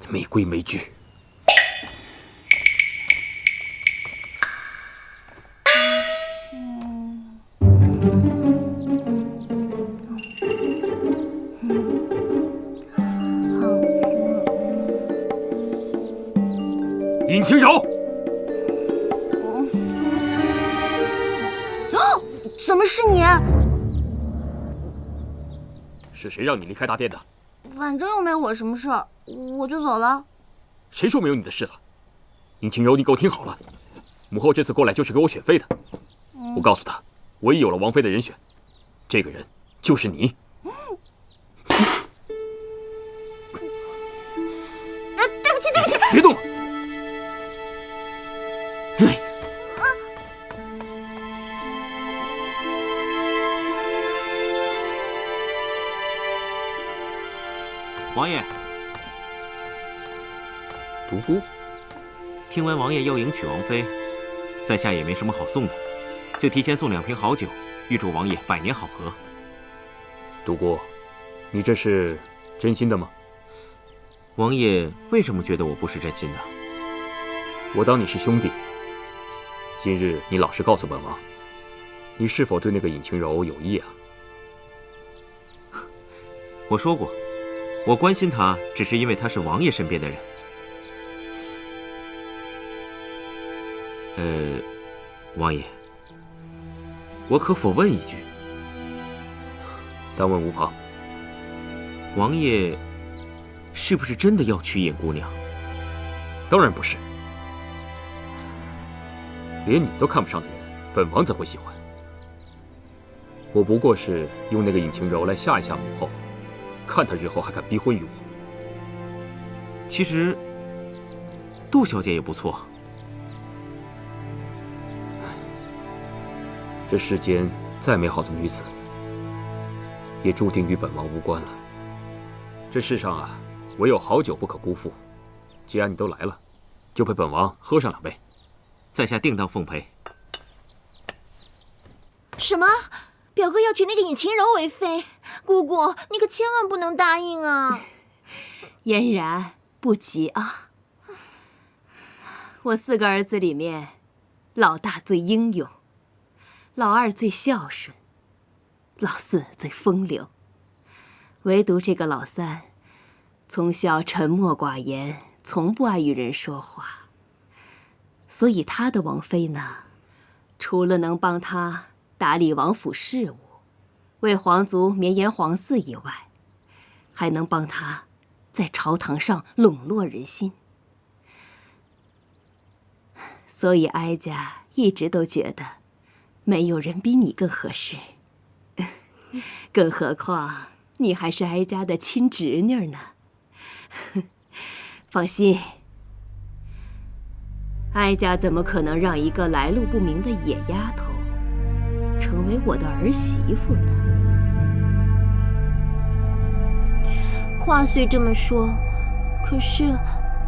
没规没矩。尹清柔，怎么是你？是谁让你离开大殿的？反正又没我什么事儿，我就走了。谁说没有你的事了？尹清柔，你给我听好了，母后这次过来就是给我选妃的。我告诉她，我已有了王妃的人选，这个人就是你。对不起，对不起，别动！王爷，独孤，听闻王爷要迎娶王妃，在下也没什么好送的，就提前送2瓶好酒，预祝王爷百年好合。独孤，你这是真心的吗？王爷为什么觉得我不是真心的？我当你是兄弟。今日你老实告诉本王，你是否对那个尹清柔有意啊？我说过，我关心她，只是因为她是王爷身边的人。王爷，我可否问一句？但问无妨。王爷是不是真的要娶尹姑娘？当然不是。连你都看不上的人，本王怎会喜欢？我不过是用那个尹清柔来吓一吓母后，看她日后还敢逼婚于我。其实，杜小姐也不错。这世间再美好的女子，也注定与本王无关了。这世上啊，唯有好酒不可辜负。既然你都来了，就陪本王喝上2杯。在下定当奉陪。什么？表哥要娶那个尹清柔为妃？姑姑，你可千万不能答应啊！嫣然，不急啊。我4个儿子里面，老大最英勇，老2最孝顺，老4最风流，唯独这个老3，从小沉默寡言，从不爱与人说话。所以他的王妃呢，除了能帮他打理王府事务，为皇族绵延皇嗣以外，还能帮他在朝堂上笼络人心。所以哀家一直都觉得，没有人比你更合适。更何况你还是哀家的亲侄女呢。放心，哀家怎么可能让一个来路不明的野丫头成为我的儿媳妇呢？话虽这么说，可是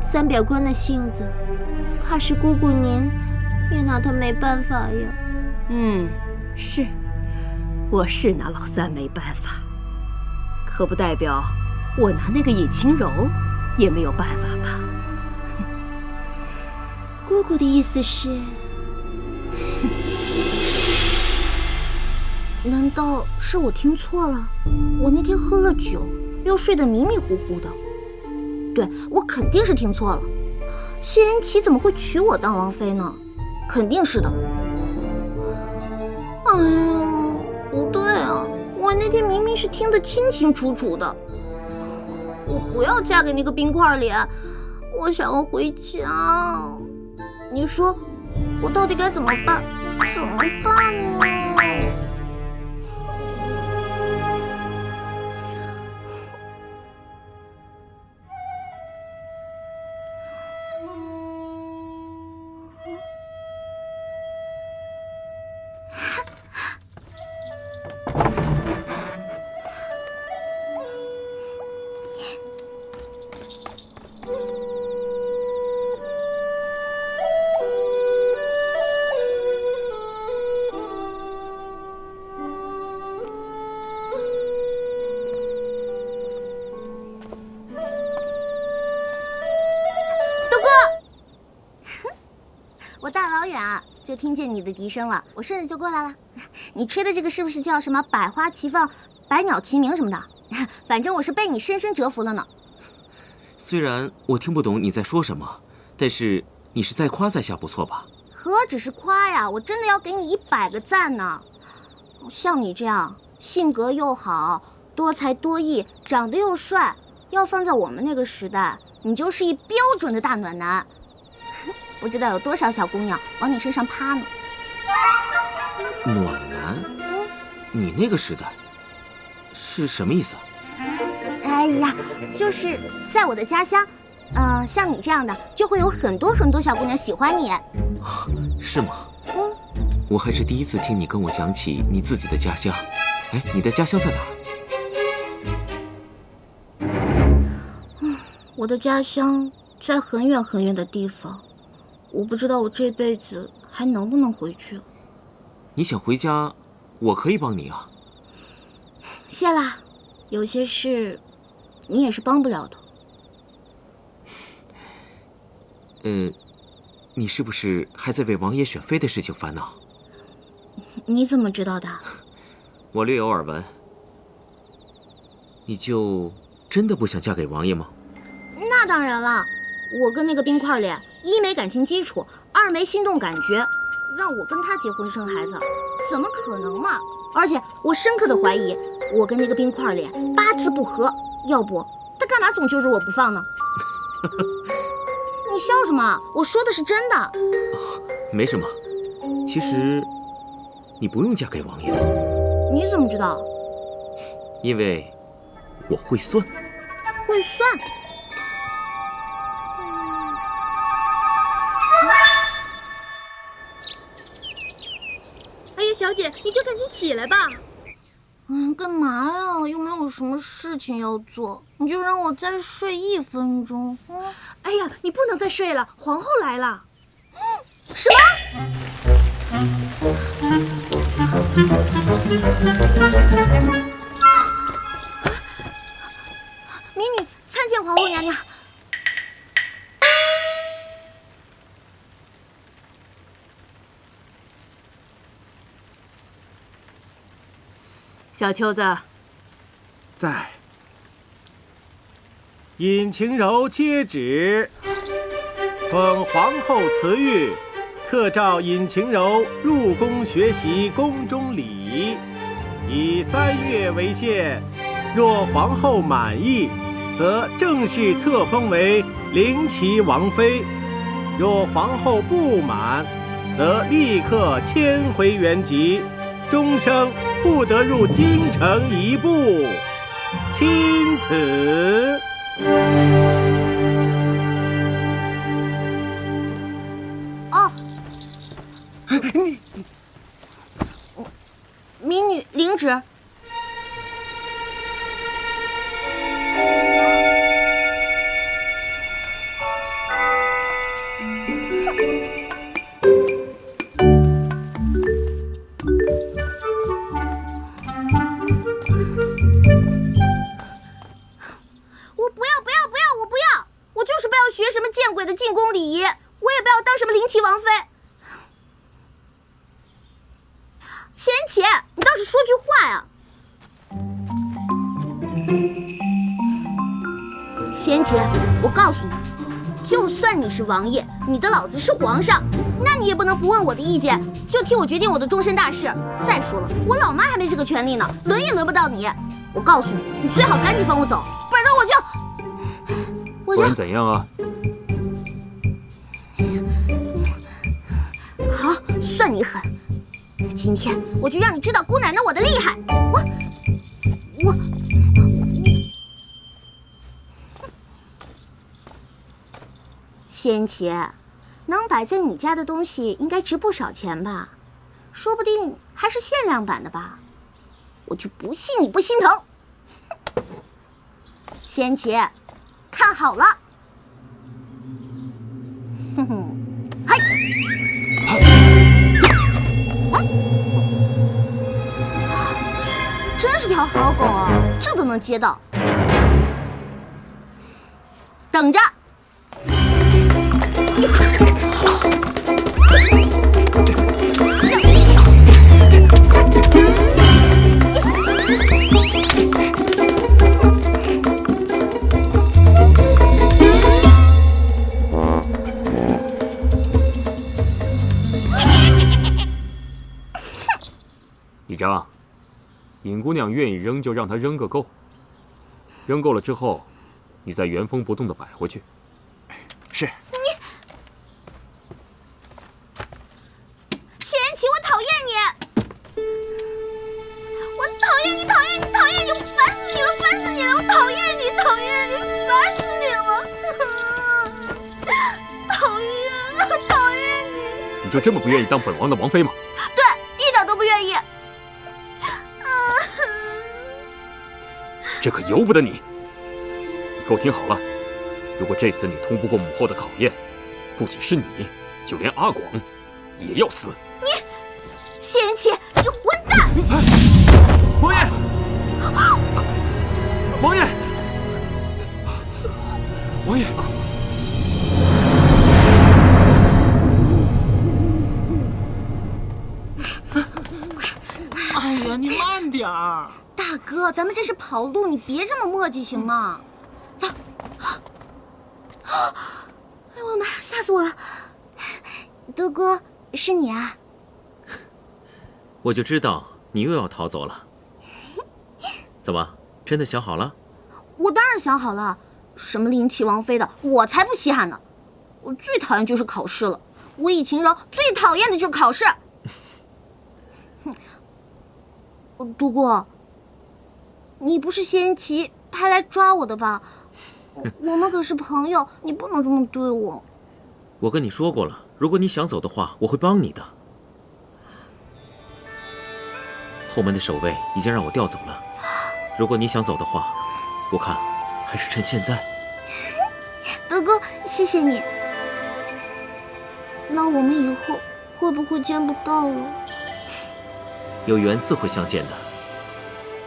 三表哥那性子，怕是姑姑您也拿他没办法呀。是，我是拿老三没办法，可不代表我拿那个尹清柔也没有办法吧？姑姑的意思是，难道是我听错了？我那天喝了酒，又睡得迷迷糊糊的。对，我肯定是听错了。谢云奇怎么会娶我当王妃呢？肯定是的。哎呀，不对啊，我那天明明是听得清清楚楚的。我不要嫁给那个冰块脸，我想要回家。你说，我到底该怎么办？怎么办呢？我大老远啊就听见你的笛声了，我顺着就过来了。你吹的这个是不是叫什么百花齐放、百鸟齐鸣什么的？反正我是被你深深折服了呢。虽然我听不懂你在说什么，但是你是在夸在下不错吧？何止是夸呀，我真的要给你100个赞呢。像你这样性格又好、多才多艺、长得又帅，要放在我们那个时代，你就是一标准的大暖男。不知道有多少小姑娘往你身上趴呢。暖男？你那个时代是什么意思啊？哎呀，就是在我的家乡，像你这样的就会有很多很多小姑娘喜欢你。是吗？我还是第一次听你跟我讲起你自己的家乡。哎，你的家乡在哪儿？我的家乡在很远很远的地方，我不知道我这辈子还能不能回去。你想回家，我可以帮你啊。谢啦，有些事你也是帮不了的。你是不是还在为王爷选妃的事情烦恼？你怎么知道的？我略有耳闻。你就真的不想嫁给王爷吗？那当然了，我跟那个冰块脸，一没感情基础，二没心动感觉，让我跟他结婚生孩子，怎么可能嘛？而且我深刻的怀疑，我跟那个冰块脸八字不合，要不他干嘛总揪着我不放呢？你笑什么？我说的是真的。没什么，其实你不用嫁给王爷的。你怎么知道？因为我会算。会算？哎呀，小姐，你就赶紧起来吧。干嘛呀？又没有什么事情要做，你就让我再睡1分钟。哎呀，你不能再睡了，皇后来了。什么？民女参见皇后娘娘。小秋子，在。尹晴柔接旨，奉皇后慈谕，特召尹晴柔入宫学习宫中礼仪，以3月为限。若皇后满意，则正式册封为灵齐王妃。若皇后不满，则立刻迁回原籍，终生不得入京城一步。钦此。哦，民女领旨。学什么见鬼的进宫礼仪，我也不要当什么临齐王妃。贤启，你倒是说句话呀！贤启，我告诉你，就算你是王爷，你的老子是皇上，那你也不能不问我的意见，就替我决定我的终身大事。再说了，我老妈还没这个权利呢，轮也轮不到你。我告诉你，你最好赶紧放我走，不然我就……不然怎样啊？好，算你狠！今天我就让你知道姑奶奶我的厉害！我，仙琪，能摆在你家的东西应该值不少钱吧？说不定还是限量版的吧？我就不信你不心疼！仙琪，看好了！哼哼，嗨！真是条好狗啊，这都能接到。等着！李章，尹姑娘愿意扔就让她扔个够，扔够了之后，你再原封不动地摆回去。是。谢言启，我讨厌你！我讨厌你，讨厌你，讨厌你！我烦死你了，烦死你了！我讨厌你，讨厌你，烦死你了！讨厌你！你就这么不愿意当本王的王妃吗？对，一点都不愿意。这可由不得你！你给我听好了，如果这次你通不过母后的考验，不仅是你，就连阿广也要死！你，谢言启，你混蛋！王爷，王爷，王爷！哎呀，你慢点儿！大哥，咱们这是跑路，你别这么磨叽行吗？走！哎呦我的妈，吓死我了！德哥，是你啊？我就知道你又要逃走了。怎么，真的想好了？我当然想好了，什么临齐王妃的，我才不稀罕呢！我最讨厌就是考试了，我以晴柔最讨厌的就是考试。独孤，你不是谢言启派来抓我的吧？我们可是朋友，你不能这么对我。我跟你说过了，如果你想走的话，我会帮你的。后门的守卫已经让我调走了，如果你想走的话，我看还是趁现在。德哥，谢谢你。那我们以后会不会见不到了？有缘自会相见的。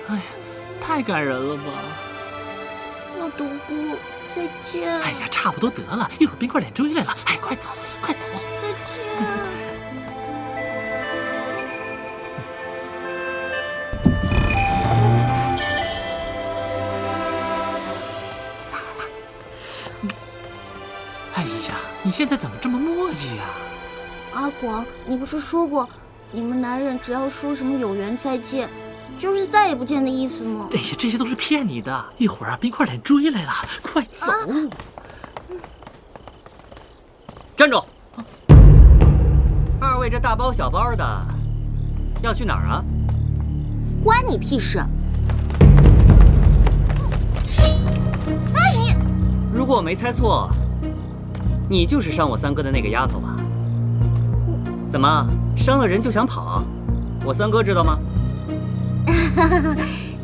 哎呀，太感人了吧！那独孤，再见。哎呀，差不多得了，一会儿冰块脸追来了，哎，快走，快走！再见。哎呀，你现在怎么这么磨叽呀？阿广，你不是说过，你们男人只要说什么有缘再见，就是再也不见的意思吗？哎呀，这些都是骗你的。一会儿啊，冰块脸追来了，快走！站住！二位这大包小包的，要去哪儿啊？关你屁事！哎，你如果我没猜错，你就是伤我三哥的那个丫头吧？怎么伤了人就想跑？我三哥知道吗？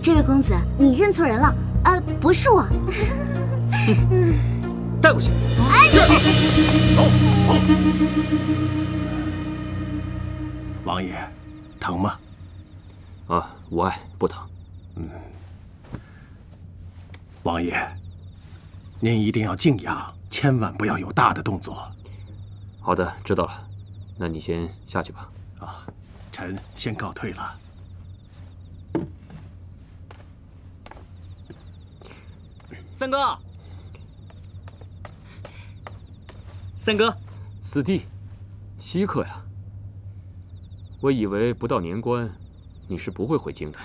这位公子，你认错人了，不是我。带过去。哎，走。王爷，疼吗？啊，无碍，不疼。王爷，您一定要静养，千万不要有大的动作。好的，知道了。那你先下去吧。啊，臣先告退了。三哥，三哥，四弟，稀客呀！我以为不到年关，你是不会回京的。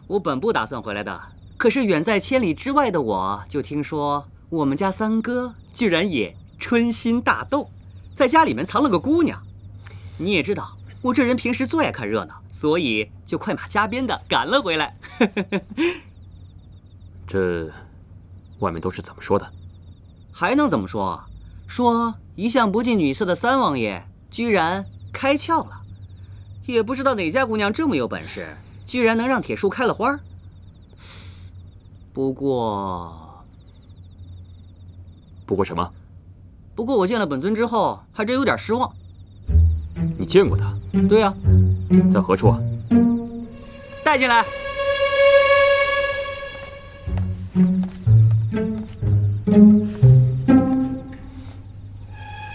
我本不打算回来的，可是远在千里之外的我，就听说我们家三哥居然也春心大动，在家里面藏了个姑娘。你也知道，我这人平时最爱看热闹，所以就快马加鞭的赶了回来。这外面都是怎么说的？还能怎么说？说一向不近女色的三王爷居然开窍了，也不知道哪家姑娘这么有本事，居然能让铁树开了花。不过什么？不过我见了本尊之后，还真有点失望。你见过他？对呀。在何处啊？带进来。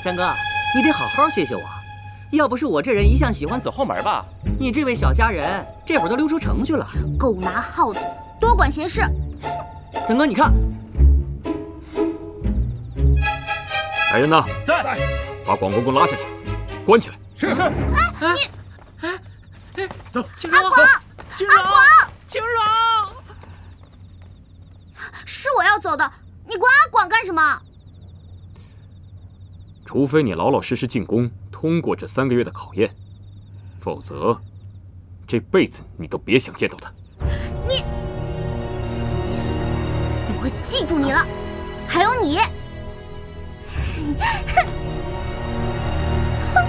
三哥，你得好好谢谢我。要不是我这人一向喜欢走后门吧，你这位小家人这会儿都溜出城去了。狗拿耗子，多管闲事。三哥，你看，来人呐，在，把广公公拉下去，关起来。是。走，青阿广，青荣，阿广，青荣，是我要走的，你管阿广干什么？除非你老老实实进宫，通过这3个月的考验，否则这辈子你都别想见到他。你，我记住你了，还有你。哼！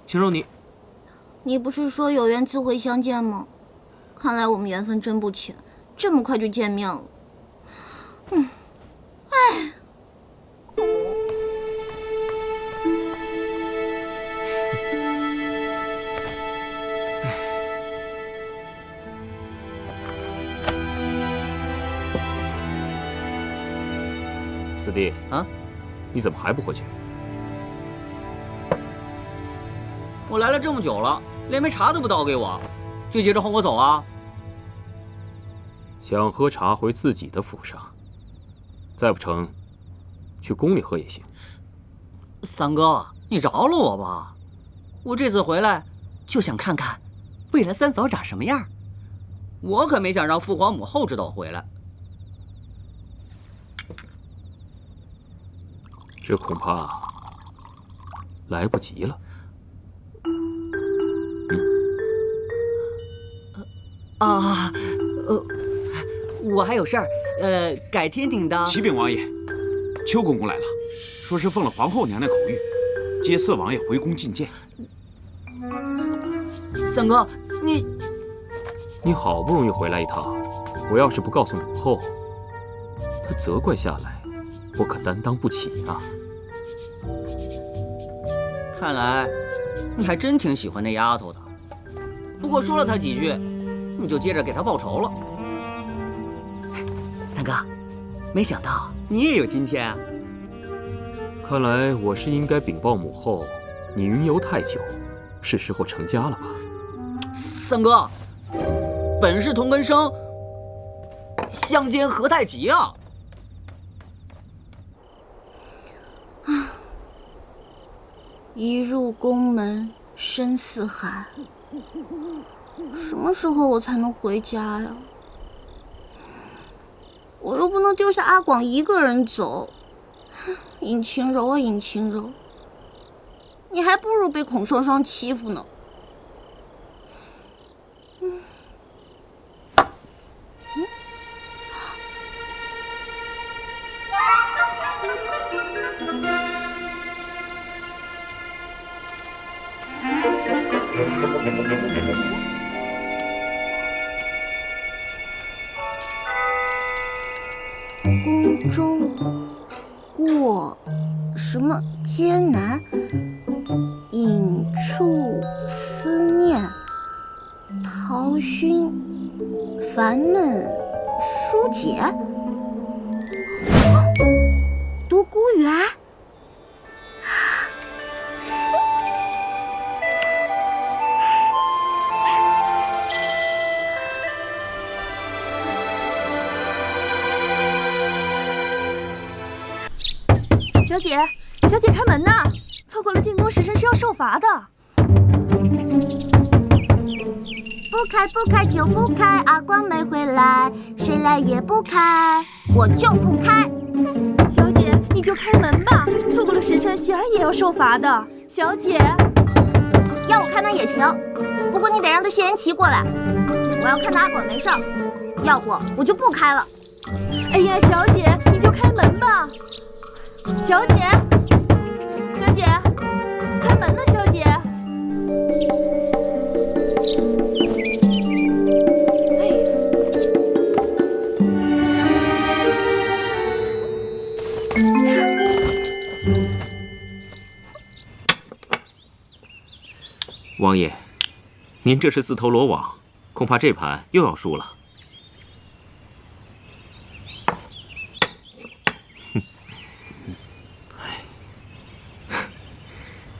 青柔，你不是说有缘自会相见吗？看来我们缘分真不浅，这么快就见面了。哎。四弟啊，你怎么还不回去？我来了这么久了，连杯茶都不倒给我，就急着轰我走啊？想喝茶回自己的府上，再不成，去宫里喝也行。三哥，你饶了我吧！我这次回来就想看看未来三嫂长什么样，我可没想让父皇母后知道我回来。这恐怕来不及了。我还有事儿，改天顶到。启禀王爷，邱公公来了，说是奉了皇后娘娘口谕，接四王爷回宫觐见。三哥，你好不容易回来一趟，我要是不告诉母后，她责怪下来，我可担当不起啊。看来你还真挺喜欢那丫头的，不过说了她几句，你就接着给她报仇了。三哥，没想到你也有今天啊！看来我是应该禀报母后，你云游太久，是时候成家了吧？三哥，本是同根生，相煎何太急啊！一入宫门深似海，什么时候我才能回家呀？我又不能丢下阿广一个人走。尹晴柔啊，尹晴柔，你还不如被孔双双欺负呢。宫中过什么艰难，隐处思念，陶熏烦闷疏解，独孤园。小姐，小姐开门呐！错过了进宫时辰是要受罚的。不开就不开，阿光没回来，谁来也不开，我就不开。哼，小姐，你就开门吧，错过了时辰，喜儿也要受罚的。小姐，要我开门也行，不过你得让他谢言齐过来，我要看到阿广没事，要不我就不开了。哎呀，小姐，你就开门吧。小姐，小姐，开门呢，小姐。王爷，您这是自投罗网，恐怕这盘又要输了。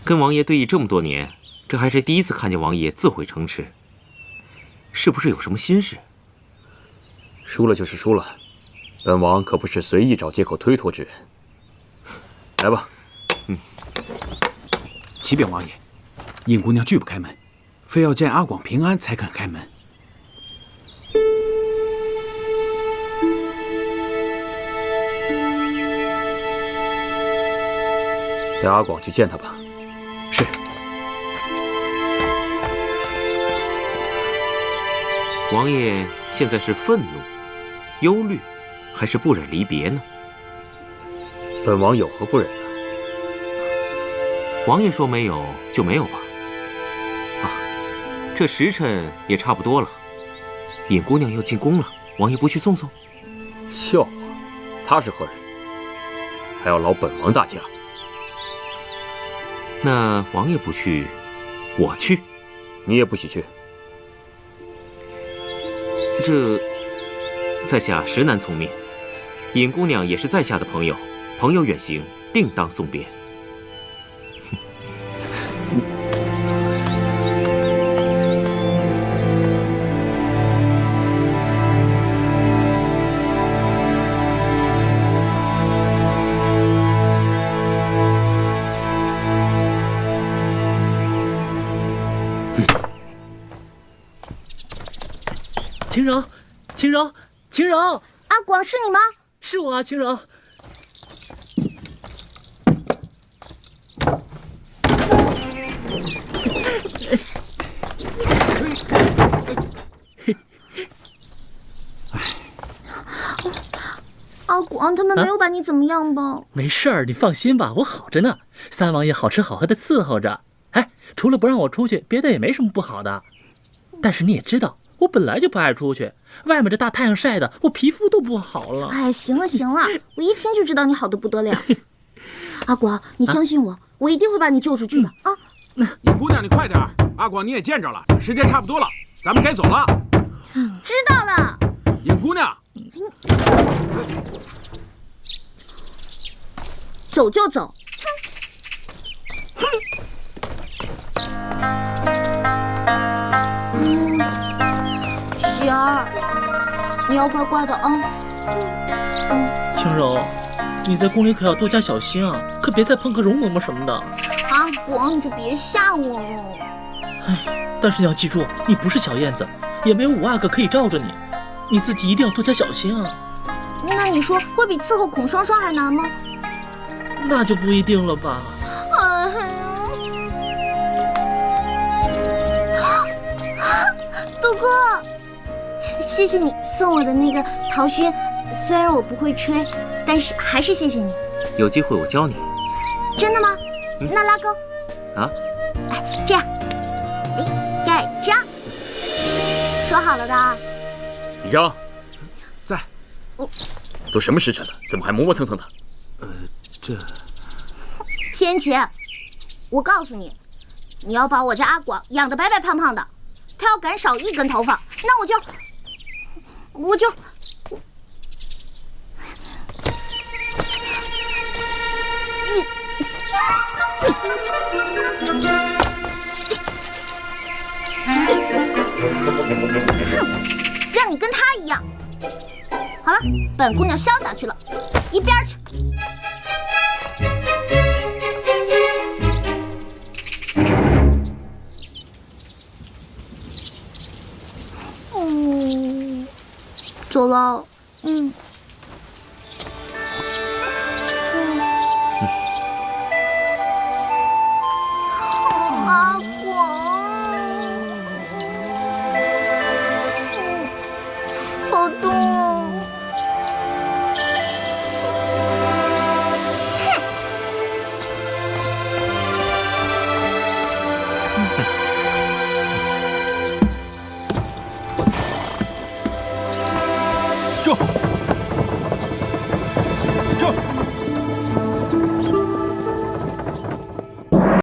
跟王爷对弈这么多年，这还是第一次看见王爷自毁城池，是不是有什么心事？输了就是输了，本王可不是随意找借口推脱之人。来吧。启禀王爷，尹姑娘拒不开门，非要见阿广平安才肯开门。带阿广去见他吧。是。王爷现在是愤怒、忧虑，还是不忍离别呢？本王有何不忍呢？王爷说没有就没有吧。啊，这时辰也差不多了，尹姑娘要进宫了，王爷不去送送？笑话，她是何人？还要劳本王大驾。那王爷不去，我去。你也不许去。这在下实难从命，尹姑娘也是在下的朋友，朋友远行，定当送别。晴柔，晴柔，晴柔！阿广是你吗？是我啊，晴柔。阿广他们没有把你怎么样吧？没事儿，你放心吧，我好着呢。三王爷好吃好喝的伺候着。哎，除了不让我出去，别的也没什么不好的。但是你也知道，我本来就不爱出去，外面这大太阳晒的，我皮肤都不好了。哎，行了行了，我一听就知道你好的不得了。阿广，你相信我，我一定会把你救出去的啊！尹姑娘，你快点，阿广你也见着了，时间差不多了，咱们该走了。知道了。尹姑娘，走就走。喜儿，你要乖乖的啊。晴柔，你在宫里可要多加小心啊，可别再碰个容嬷嬷什么的。阿果，你就别吓我了。哎，但是你要记住，你不是小燕子，也没有五阿哥可以罩着你，你自己一定要多加小心啊。那你说会比伺候孔双双还难吗？那就不一定了吧。哎呀，杜哥，谢谢你送我的那个陶熏，虽然我不会吹，但是还是谢谢你。有机会我教你。真的吗？那拉钩。啊？哎，这样，哎，盖章，说好了的。李章，在。都什么时辰了，怎么还磨磨蹭蹭的？这仙曲，我告诉你，你要把我家阿广养得白白胖胖的，他要敢少一根头发，那我就让你跟他一样。好了，本姑娘潇洒去了，一边去。走了。阿广，好痛。住！